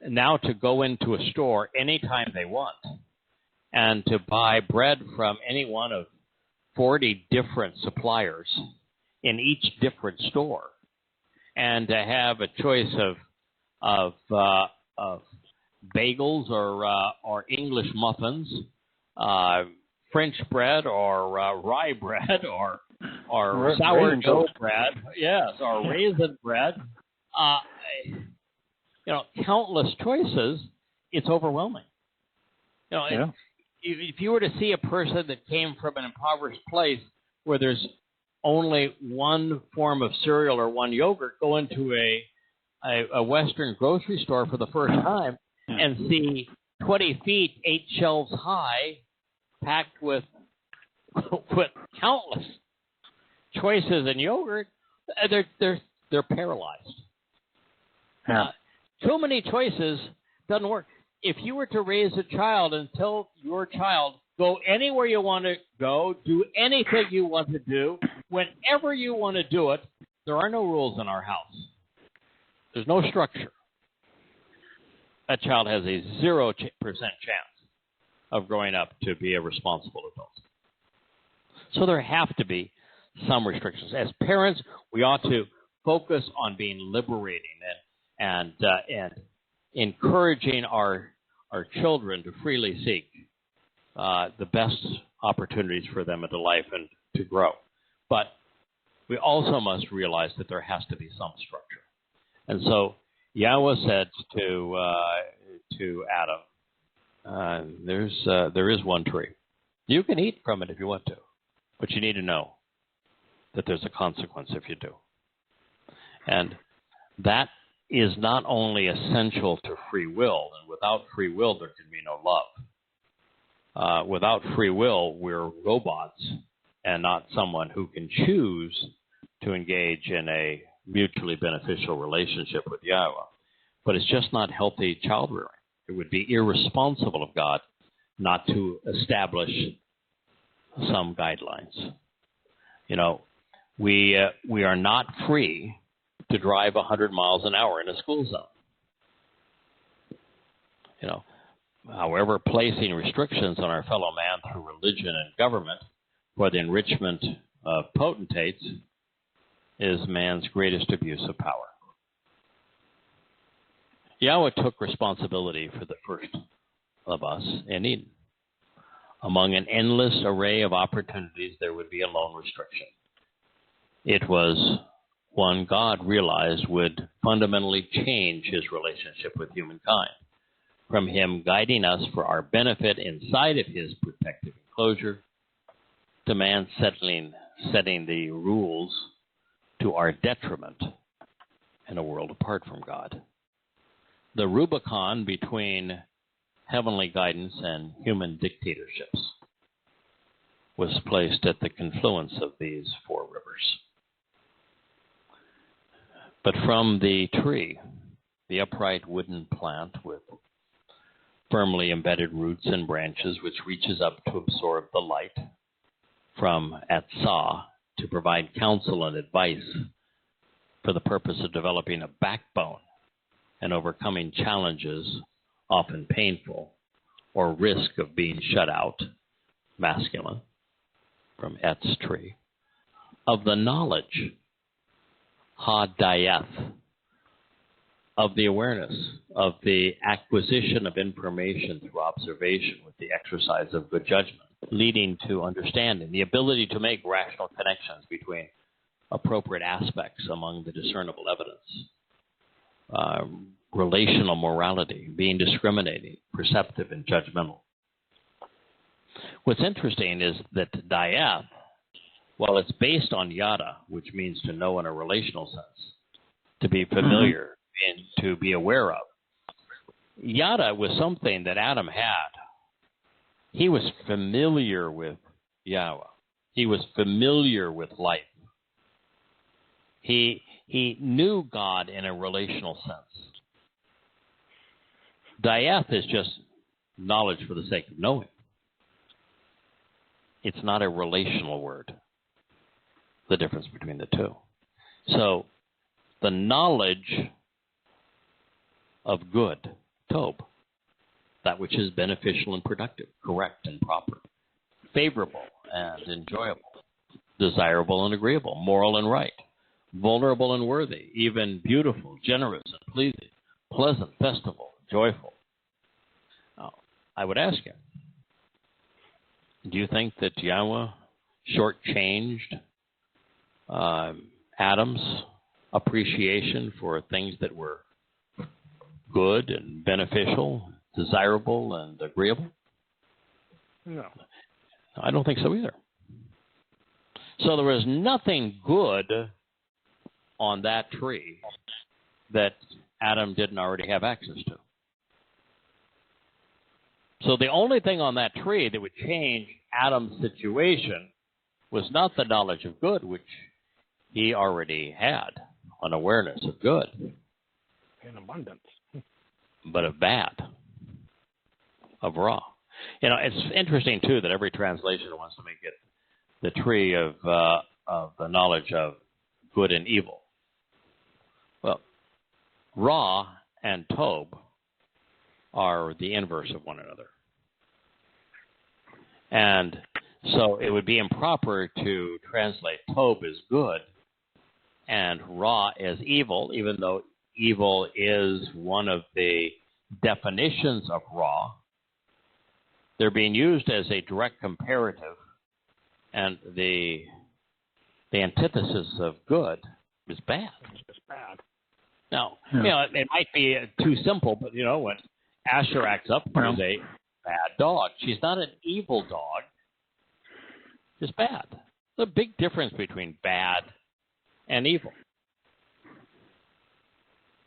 Now to go into a store anytime they want and to buy bread from any one of 40 different suppliers in each different store, and to have a choice of bagels or English muffins, French bread or rye bread or sourdough bread, yes, or raisin bread. Countless choices. It's overwhelming. If you were to see a person that came from an impoverished place where there's only one form of cereal or one yogurt, go into a Western grocery store for the first time and see 20 feet, 8 shelves high, packed with countless choices in yogurt, they're paralyzed. Too many choices doesn't work. If you were to raise a child and tell your child, go anywhere you want to go, do anything you want to do, whenever you want to do it, there are no rules in our house. There's no structure. That child has a 0% chance of growing up to be a responsible adult. So there have to be some restrictions. As parents, we ought to focus on being liberating and encouraging our children to freely seek the best opportunities for them in life and to grow. But we also must realize that there has to be some structure. And so Yahweh said to Adam, there is one tree. You can eat from it if you want to, but you need to know that there's a consequence if you do. And that is not only essential to free will, and without free will there can be no love. Without free will, we're robots and not someone who can choose to engage in a mutually beneficial relationship with Yahweh. But it's just not healthy child rearing. It would be irresponsible of God not to establish some guidelines. We are not free to drive 100 miles an hour in a school zone. However, placing restrictions on our fellow man through religion and government for the enrichment of potentates is man's greatest abuse of power. Yahweh took responsibility for the first of us in Eden. Among an endless array of opportunities, there would be a lone restriction. It was one God realized would fundamentally change his relationship with humankind, from him guiding us for our benefit inside of his protective enclosure, to man setting the rules to our detriment in a world apart from God. The Rubicon between heavenly guidance and human dictatorships was placed at the confluence of these four rivers. But from the tree, the upright wooden plant with firmly embedded roots and branches which reaches up to absorb the light, from Atzah to provide counsel and advice for the purpose of developing a backbone and overcoming challenges, often painful, or risk of being shut out, masculine, from Et's tree, of the knowledge hadayah, of the awareness, of the acquisition of information through observation with the exercise of good judgment, leading to understanding, the ability to make rational connections between appropriate aspects among the discernible evidence, relational morality, being discriminating, perceptive, and judgmental. What's interesting is that dayah, while it's based on yada, which means to know in a relational sense, to be familiar, and to be aware of, yada was something that Adam had. He was familiar with Yahweh. He was familiar with life. He knew God in a relational sense. Dayah is just knowledge for the sake of knowing. It's not a relational word, the difference between the two. So the knowledge of good, tob, that which is beneficial and productive, correct and proper, favorable and enjoyable, desirable and agreeable, moral and right, vulnerable and worthy, even beautiful, generous and pleasing, pleasant, festival, joyful. Now, I would ask you, do you think that Yahweh shortchanged Adam's appreciation for things that were good and beneficial, desirable and agreeable? No. I don't think so either. So there was nothing good on that tree that Adam didn't already have access to. So the only thing on that tree that would change Adam's situation was not the knowledge of good, which he already had, an awareness of good. In abundance. But of bad, of raw. You know, it's interesting, too, that every translation wants to make it the tree of the knowledge of good and evil. Well, raw and tob are the inverse of one another. And so it would be improper to translate tob as good and raw as evil, even though evil is one of the definitions of raw. They're being used as a direct comparative, and the antithesis of good is bad. It's bad. Now, you know, it might be too simple, but, you know, when Asher acts up, she's a bad dog. She's not an evil dog. She's bad. There's a big difference between bad and evil.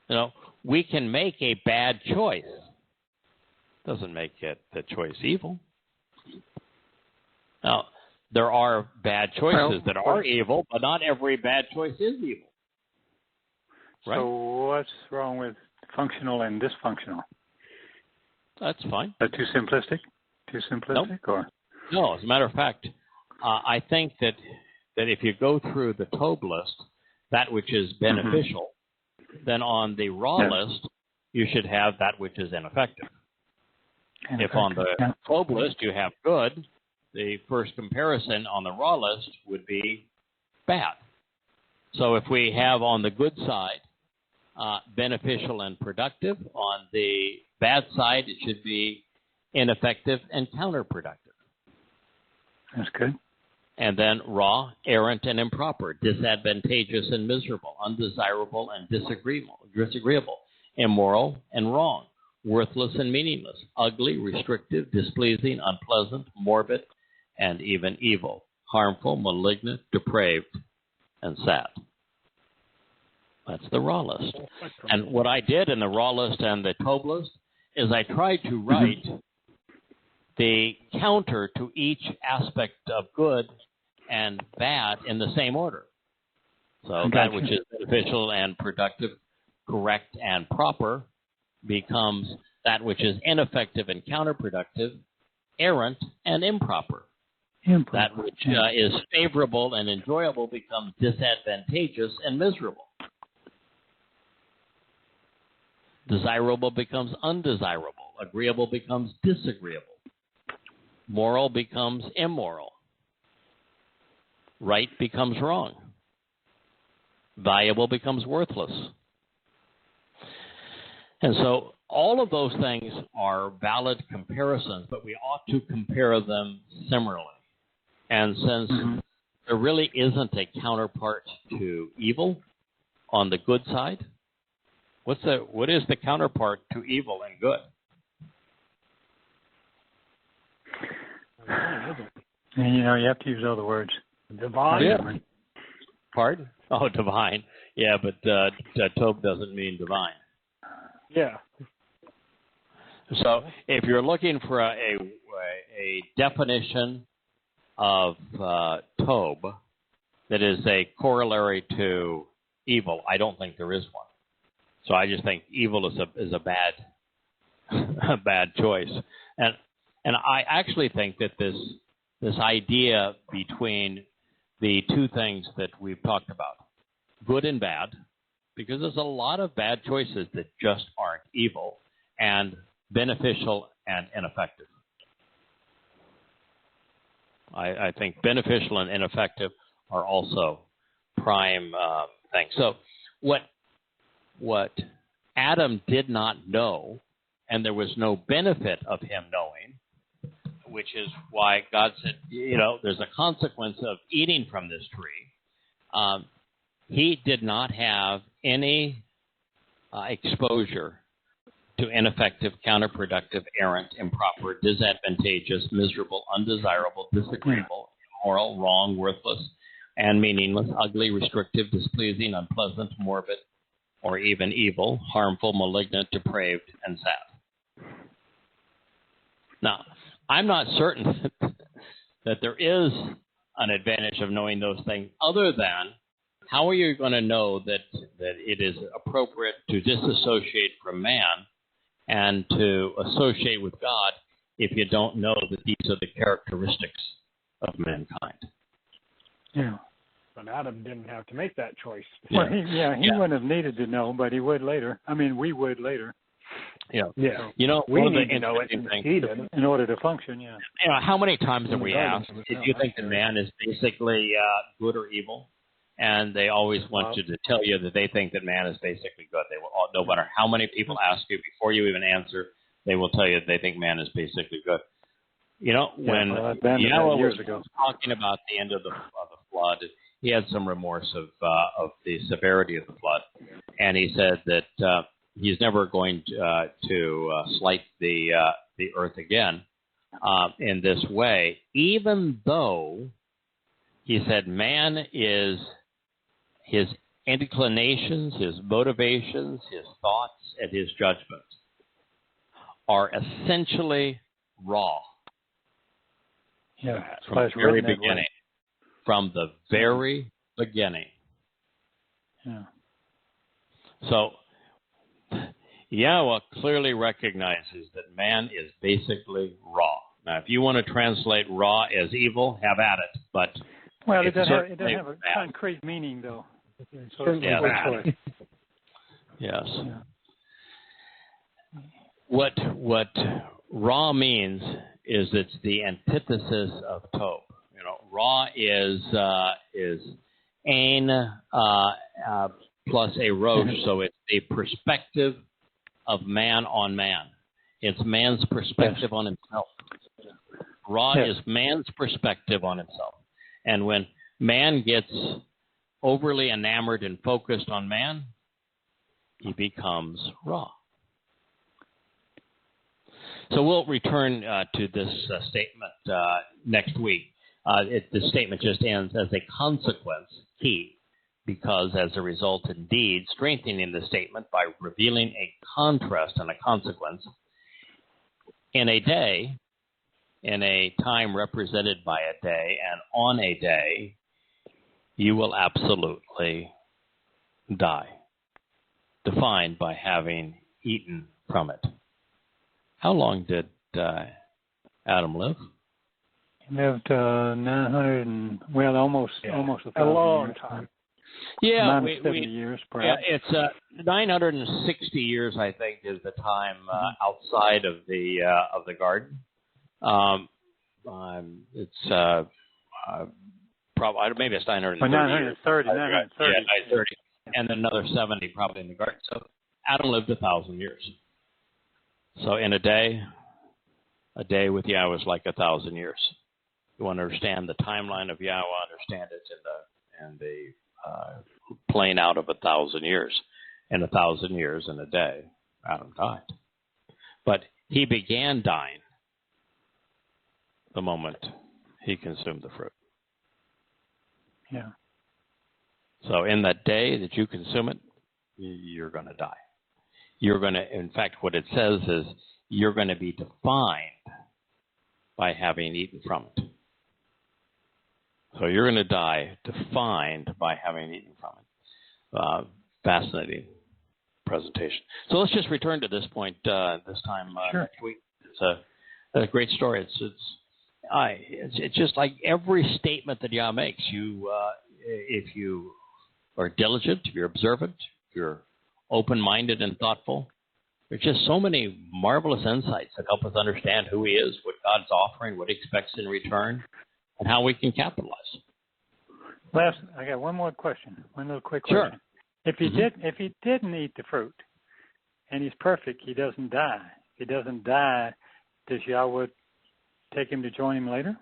You know, we can make a bad choice. Doesn't make it the choice evil. Now, there are bad choices that are evil, but not every bad choice is evil. Right? So what's wrong with functional and dysfunctional? That's fine. Is that too simplistic? Nope. Or? No, as a matter of fact, I think that if you go through the tob list, that which is beneficial, then on the raw list, you should have that which is ineffective. If on the tob list you have good, the first comparison on the raw list would be bad. So if we have on the good side beneficial and productive, on the bad side it should be ineffective and counterproductive. That's good. And then raw, errant and improper, disadvantageous and miserable, undesirable and disagreeable, immoral and wrong, worthless and meaningless, ugly, restrictive, displeasing, unpleasant, morbid, and even evil, harmful, malignant, depraved, and sad. That's the raw list. And what I did in the raw list and the tob list is I tried to write the counter to each aspect of good and bad in the same order. So that which is beneficial and productive, correct and proper, becomes that which is ineffective and counterproductive, errant and improper. That which is favorable and enjoyable becomes disadvantageous and miserable. Desirable becomes undesirable. Agreeable becomes disagreeable. Moral becomes immoral. Right becomes wrong. Valuable becomes worthless. And so all of those things are valid comparisons, but we ought to compare them similarly. And since there really isn't a counterpart to evil on the good side, what is the counterpart to evil and good? And, you have to use other words. Divine. Yeah. Pardon? Oh, divine. Yeah, but Tob doesn't mean divine. Yeah. So if you're looking for a definition of Tob that is a corollary to evil, I don't think there is one. So I just think evil is a bad a bad choice. And I actually think that this idea between the two things that we've talked about, good and bad, because there's a lot of bad choices that just aren't evil, and beneficial and ineffective. I think beneficial and ineffective are also prime things. So what Adam did not know, and there was no benefit of him knowing, which is why God said, there's a consequence of eating from this tree. He did not have any exposure to ineffective, counterproductive, errant, improper, disadvantageous, miserable, undesirable, disagreeable, immoral, wrong, worthless, and meaningless, ugly, restrictive, displeasing, unpleasant, morbid, or even evil, harmful, malignant, depraved, and sad. Now, I'm not certain that there is an advantage of knowing those things other than how are you going to know that it is appropriate to disassociate from man and to associate with God if you don't know that these are the characteristics of mankind? Yeah. But Adam didn't have to make that choice. Well, he wouldn't have needed to know, but he would later. I mean, we would later. Yeah. So, we need to know it, and he didn't. In order to function, yeah. How many times have we asked, do you think that man is basically good or evil? And they always want you to tell you that they think that man is basically good. They will, no matter how many people ask you, before you even answer, they will tell you that they think man is basically good. When Yahowah was talking about the end of the flood, he had some remorse of the severity of the flood, and he said that he's never going to slight the earth again in this way, even though he said man is his inclinations, his motivations, his thoughts, and his judgments are essentially raw. Yeah, from the very beginning. From the very beginning. Yeah. So Yahowah clearly recognizes that man is basically raw. Now, if you want to translate raw as evil, have at it. But it doesn't have a concrete meaning, though. So yes. Yeah. What raw means is it's the antithesis of Tob. Raw is ain plus a rosh, so it's the perspective of man on man. It's man's perspective on himself. Raw is man's perspective on himself. And when man gets overly enamored and focused on man, he becomes raw. So we'll return to this statement next week. The statement just ends as a consequence, key, because as a result, indeed, strengthening the statement by revealing a contrast and a consequence. In a day, in a time represented by a day, and on a day, you will absolutely die, defined by having eaten from it. How long did Adam live? He lived 900 and, almost 1,000 a long years. time. Yeah, 70 years, perhaps. Yeah, it's 960 years, I think, is the time outside of the garden. It's probably maybe it's 930. 930. Yeah, 930. and then another 70 probably in the garden. So Adam lived 1,000 years. So in a day with Yahweh is like 1,000 years. You want to understand the timeline of Yahweh, understand it in the plane out of 1,000 years. In 1,000 years in a day, Adam died. But he began dying the moment he consumed the fruit. Yeah. So in that day that you consume it, you're going to die. You're going to, in fact, what it says is you're going to be defined by having eaten from it. So you're going to die defined by having eaten from it. Fascinating presentation. So let's just return to this point this time sure. next week. It's a great story. It's just like every statement that Yah makes. If you are diligent, if you're observant, if you're open-minded and thoughtful, there's just so many marvelous insights that help us understand who He is, what God's offering, what He expects in return, and how we can capitalize. I got one more question. One little quick question. Sure. If he didn't eat the fruit, and he's perfect, he doesn't die. If he doesn't die, does Yahweh take him to join him later?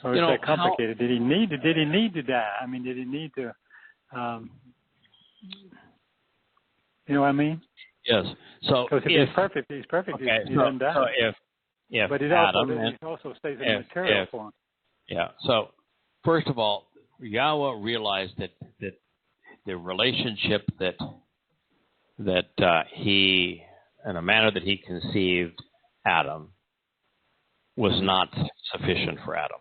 Or is that complicated? Did he need to die? I mean, did he need to? You know what I mean? Yes. So because if he's perfect, okay, he doesn't die. So if but it also stays in the material form. Yeah. So first of all, Yahweh realized that the relationship that he, in a manner that he conceived Adam, was not sufficient for Adam.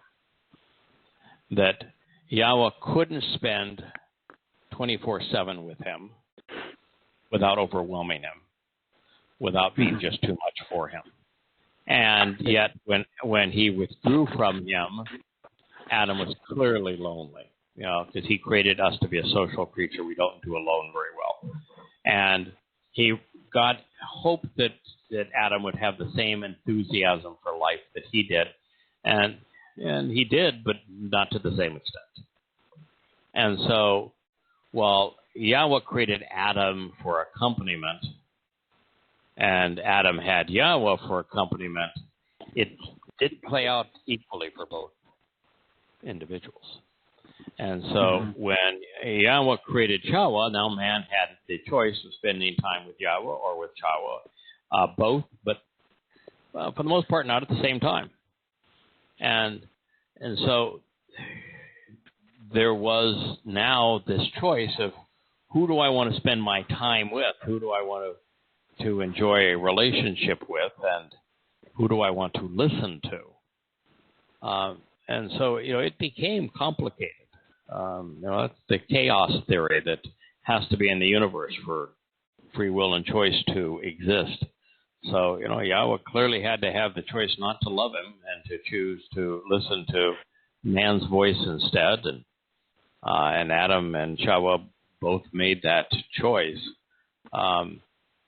That Yahweh couldn't spend 24/7 with him without overwhelming him, without being just too much for him. And yet, when he withdrew from him, Adam was clearly lonely, because he created us to be a social creature. We don't do alone very well. And God hoped that Adam would have the same enthusiasm for life that he did. And he did, but not to the same extent. And so, while Yahweh created Adam for accompaniment, and Adam had Yahweh for accompaniment, it didn't play out equally for both individuals. And so when Yahweh created Yahweh, now man had the choice of spending time with Yahweh or with Yahweh, both, but for the most part, not at the same time. And so there was now this choice of who do I want to spend my time with? Who do I want to enjoy a relationship with? And who do I want to listen to? And so, it became complicated. That's the chaos theory that has to be in the universe for free will and choice to exist. So, Yahweh clearly had to have the choice not to love him and to choose to listen to man's voice instead. And Adam and Yahweh both made that choice.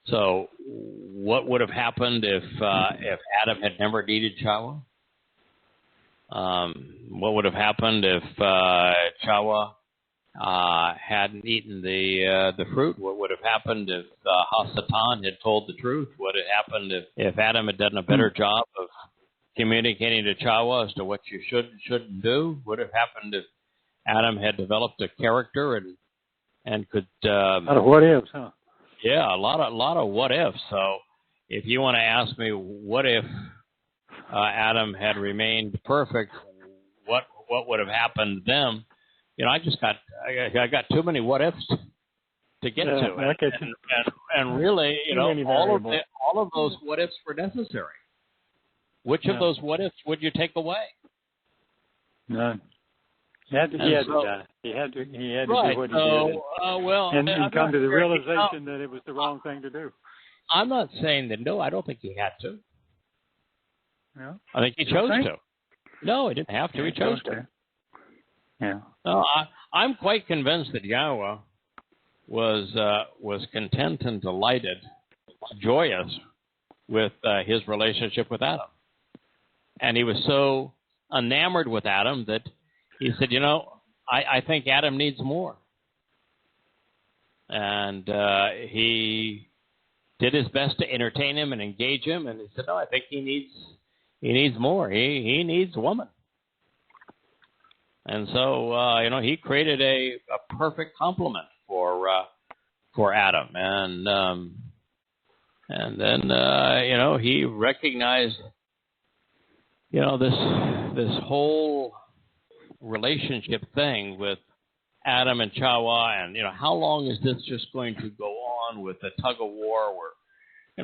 So what would have happened if Adam had never needed Yahweh? What would have happened if Yahweh hadn't eaten the fruit? What would have happened if Hasatan had told the truth? What had happened if Adam had done a better job of communicating to Yahweh as to what you should and shouldn't do? What would have happened if Adam had developed a character and could a lot of what ifs, huh? Yeah, a lot of what ifs. So if you want to ask me, what if Adam had remained perfect, what would have happened then? I got too many what ifs to get to, and really, all of those what ifs were necessary. Which of those what ifs would you take away? None. He had to die. He had to do what he did. And come to the realization that it was the wrong thing to do. I'm not saying that. No, I don't think he had to. Yeah. I think he chose to. No, he didn't have to. He chose to. Yeah. No, I'm quite convinced that Yahweh was content and delighted, joyous with his relationship with Adam, and he was so enamored with Adam that he said, I think Adam needs more. And he did his best to entertain him and engage him, and he said, "No, I think he needs more. He needs a woman." And so he created a perfect complement for Adam, and then he recognized this whole relationship thing with Adam and Towrah, and how long is this just going to go on with the tug of war? Where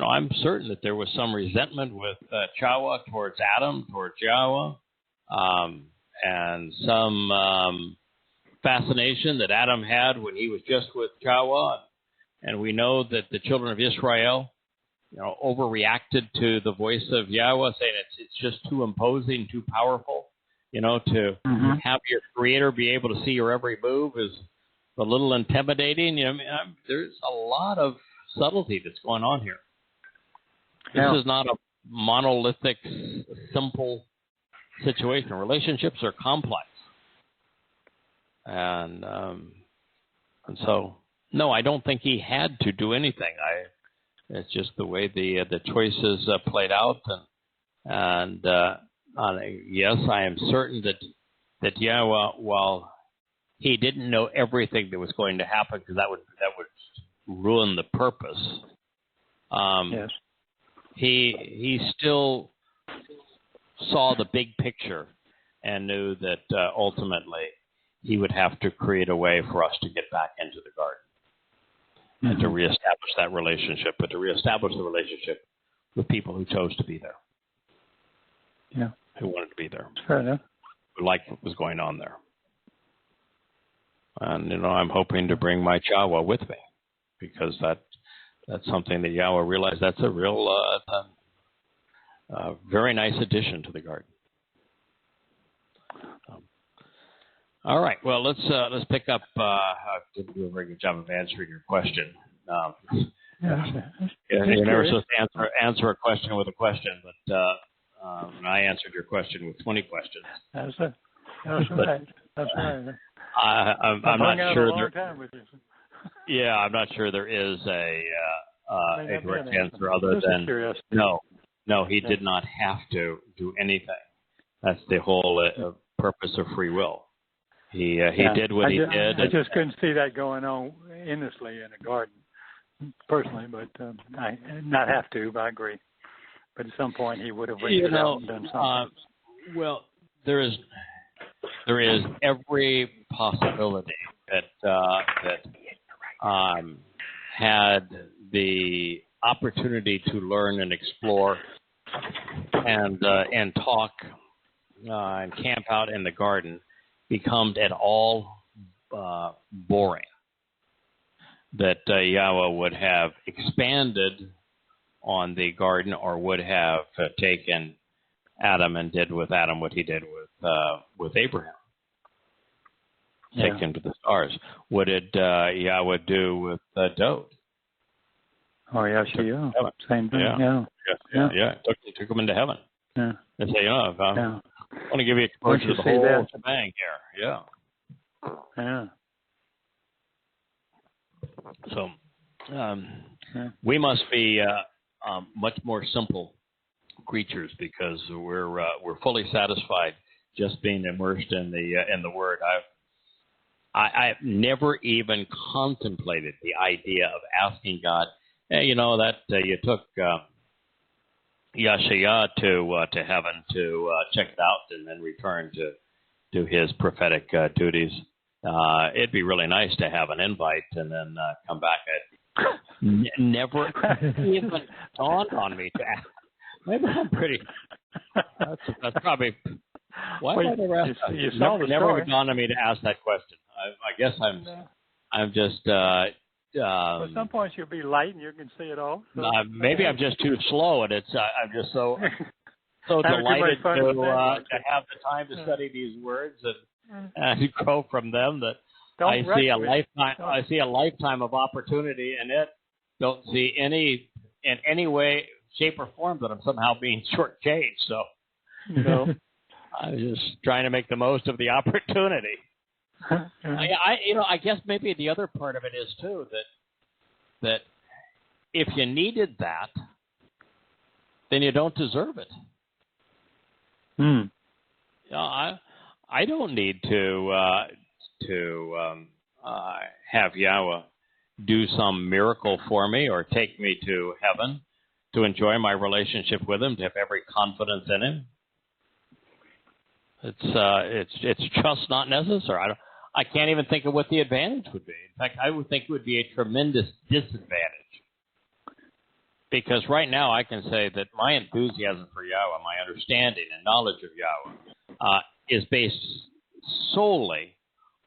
I'm certain that there was some resentment with Towrah towards Adam, towards Yahweh, and some fascination that Adam had when he was just with Towrah. And we know that the children of Israel, overreacted to the voice of Yahweh, saying it's just too imposing, too powerful. To have your Creator be able to see your every move is a little intimidating. There's a lot of subtlety that's going on here. This is not a monolithic, simple situation. Relationships are complex, and so no, I don't think he had to do anything. It's just the way the choices played out, and yes, I am certain that Yahweh, while he didn't know everything that was going to happen, because that would ruin the purpose. Yes. He still saw the big picture and knew that ultimately he would have to create a way for us to get back into the garden and to reestablish that relationship, but to reestablish the relationship with people who chose to be there. Yeah. Who wanted to be there. Fair enough. Who liked what was going on there. And, I'm hoping to bring my Yahweh with me, because that's something that Yahweh realized that's a real, very nice addition to the garden. All right. Well, let's pick up. I didn't do a very good job of answering your question. You're never supposed to answer a question with a question, but I answered your question with 20 questions. That's right. That's right. I'm not sure. I'm not sure there is a direct answer other than no. He did not have to do anything. That's the whole purpose of free will. He did what he did. I just couldn't see that going on endlessly in a garden, personally. But I not have to. But I agree. But at some point he would have reached out and done something. Well, there is every possibility that had the opportunity to learn and explore and talk and camp out in the garden becomes at all boring, that Yahweh would have expanded on the garden, or would have taken Adam and did with Adam what he did with Abraham. Take him to the stars. What did Yahweh do with Dode? Oh, yeah, same thing. Yeah. Took him into heaven. Yeah. And say, I want to give you exposure to the whole shebang here. Yeah. So we must be much more simple creatures, because we're fully satisfied just being immersed in the Word. I've never even contemplated the idea of asking God, that you took Yahshua to heaven to check it out and then return to do his prophetic duties. It'd be really nice to have an invite and then come back. Never even dawned on me to ask. Maybe I'm pretty. That's probably. Why would I never ask that? Never dawned on me to ask that question. I guess I'm just. At some point you'll be light and you can see it all. So. Maybe I'm just too slow, and I'm just so delighted to have the time to study these words and grow from them that I see a lifetime of opportunity in it. Don't see in any way, shape, or form that I'm somehow being shortchanged. So, I'm just trying to make the most of the opportunity. I guess maybe the other part of it is too that if you needed that, then you don't deserve it. I don't need to have Yahweh do some miracle for me or take me to heaven to enjoy my relationship with Him, to have every confidence in Him. It's just not necessary. I can't even think of what the advantage would be. In fact, I would think it would be a tremendous disadvantage. Because right now I can say that my enthusiasm for Yahweh, my understanding and knowledge of Yahweh, is based solely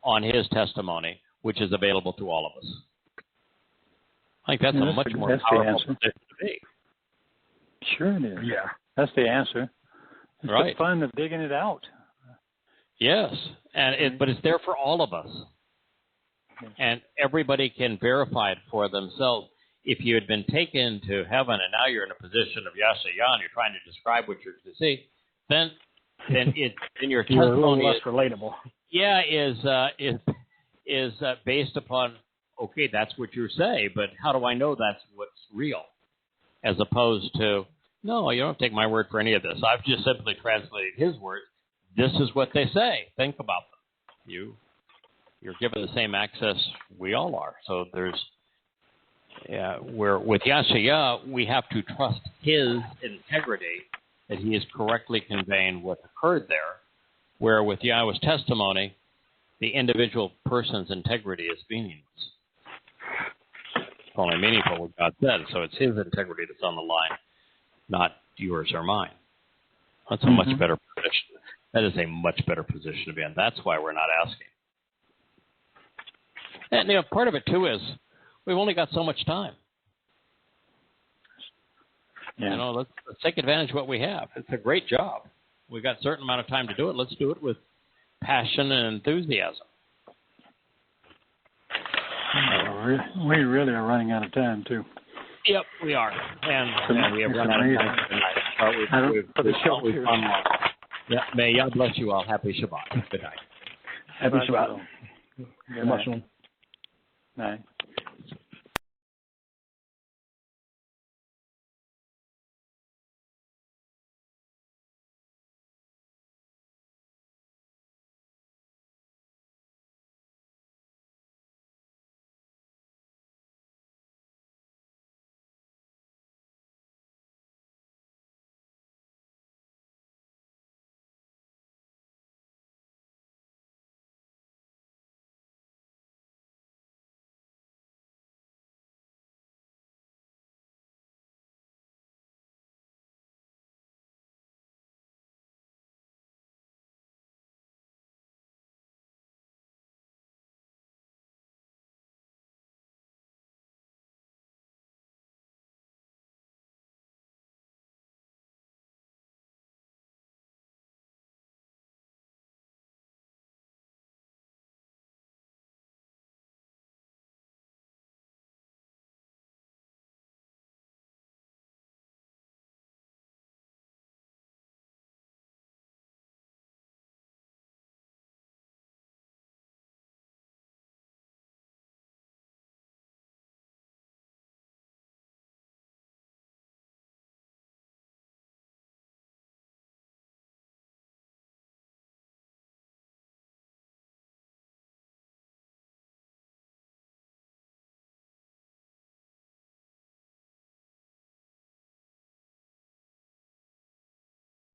on His testimony, which is available to all of us. I think that's a much more powerful position to be. Sure it is. Yeah. That's the answer. It's right. the fun of digging it out. Yes, but it's there for all of us. Yes. And everybody can verify it for themselves. If you had been taken to heaven and now you're in a position of Yahshua and you're trying to describe what you're to see, then your testimony you're a little less relatable. Yeah, is based upon, okay, that's what you say, but how do I know that's what's real? As opposed to, no, you don't take my word for any of this. I've just simply translated His words. This is what they say. Think about them. You're given the same access we all are. So with Yahshua, we have to trust His integrity, that He is correctly conveying what occurred there, where with Yahweh's testimony, the individual person's integrity is meaningless. It's only meaningful what God said, so it's His integrity that's on the line, not yours or mine. That's a much better position. That is a much better position to be in. That's why we're not asking. And part of it too is we've only got so much time. Yeah. Let's take advantage of what we have. It's a great job. We've got a certain amount of time to do it. Let's do it with passion and enthusiasm. We really are running out of time, too. Yep, we are. And we have run out of time tonight. We've gone long. Yeah, may God bless you all. Happy Shabbat. Good night. Happy Shabbat. Good night. Night.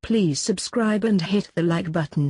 Please subscribe and hit the like button.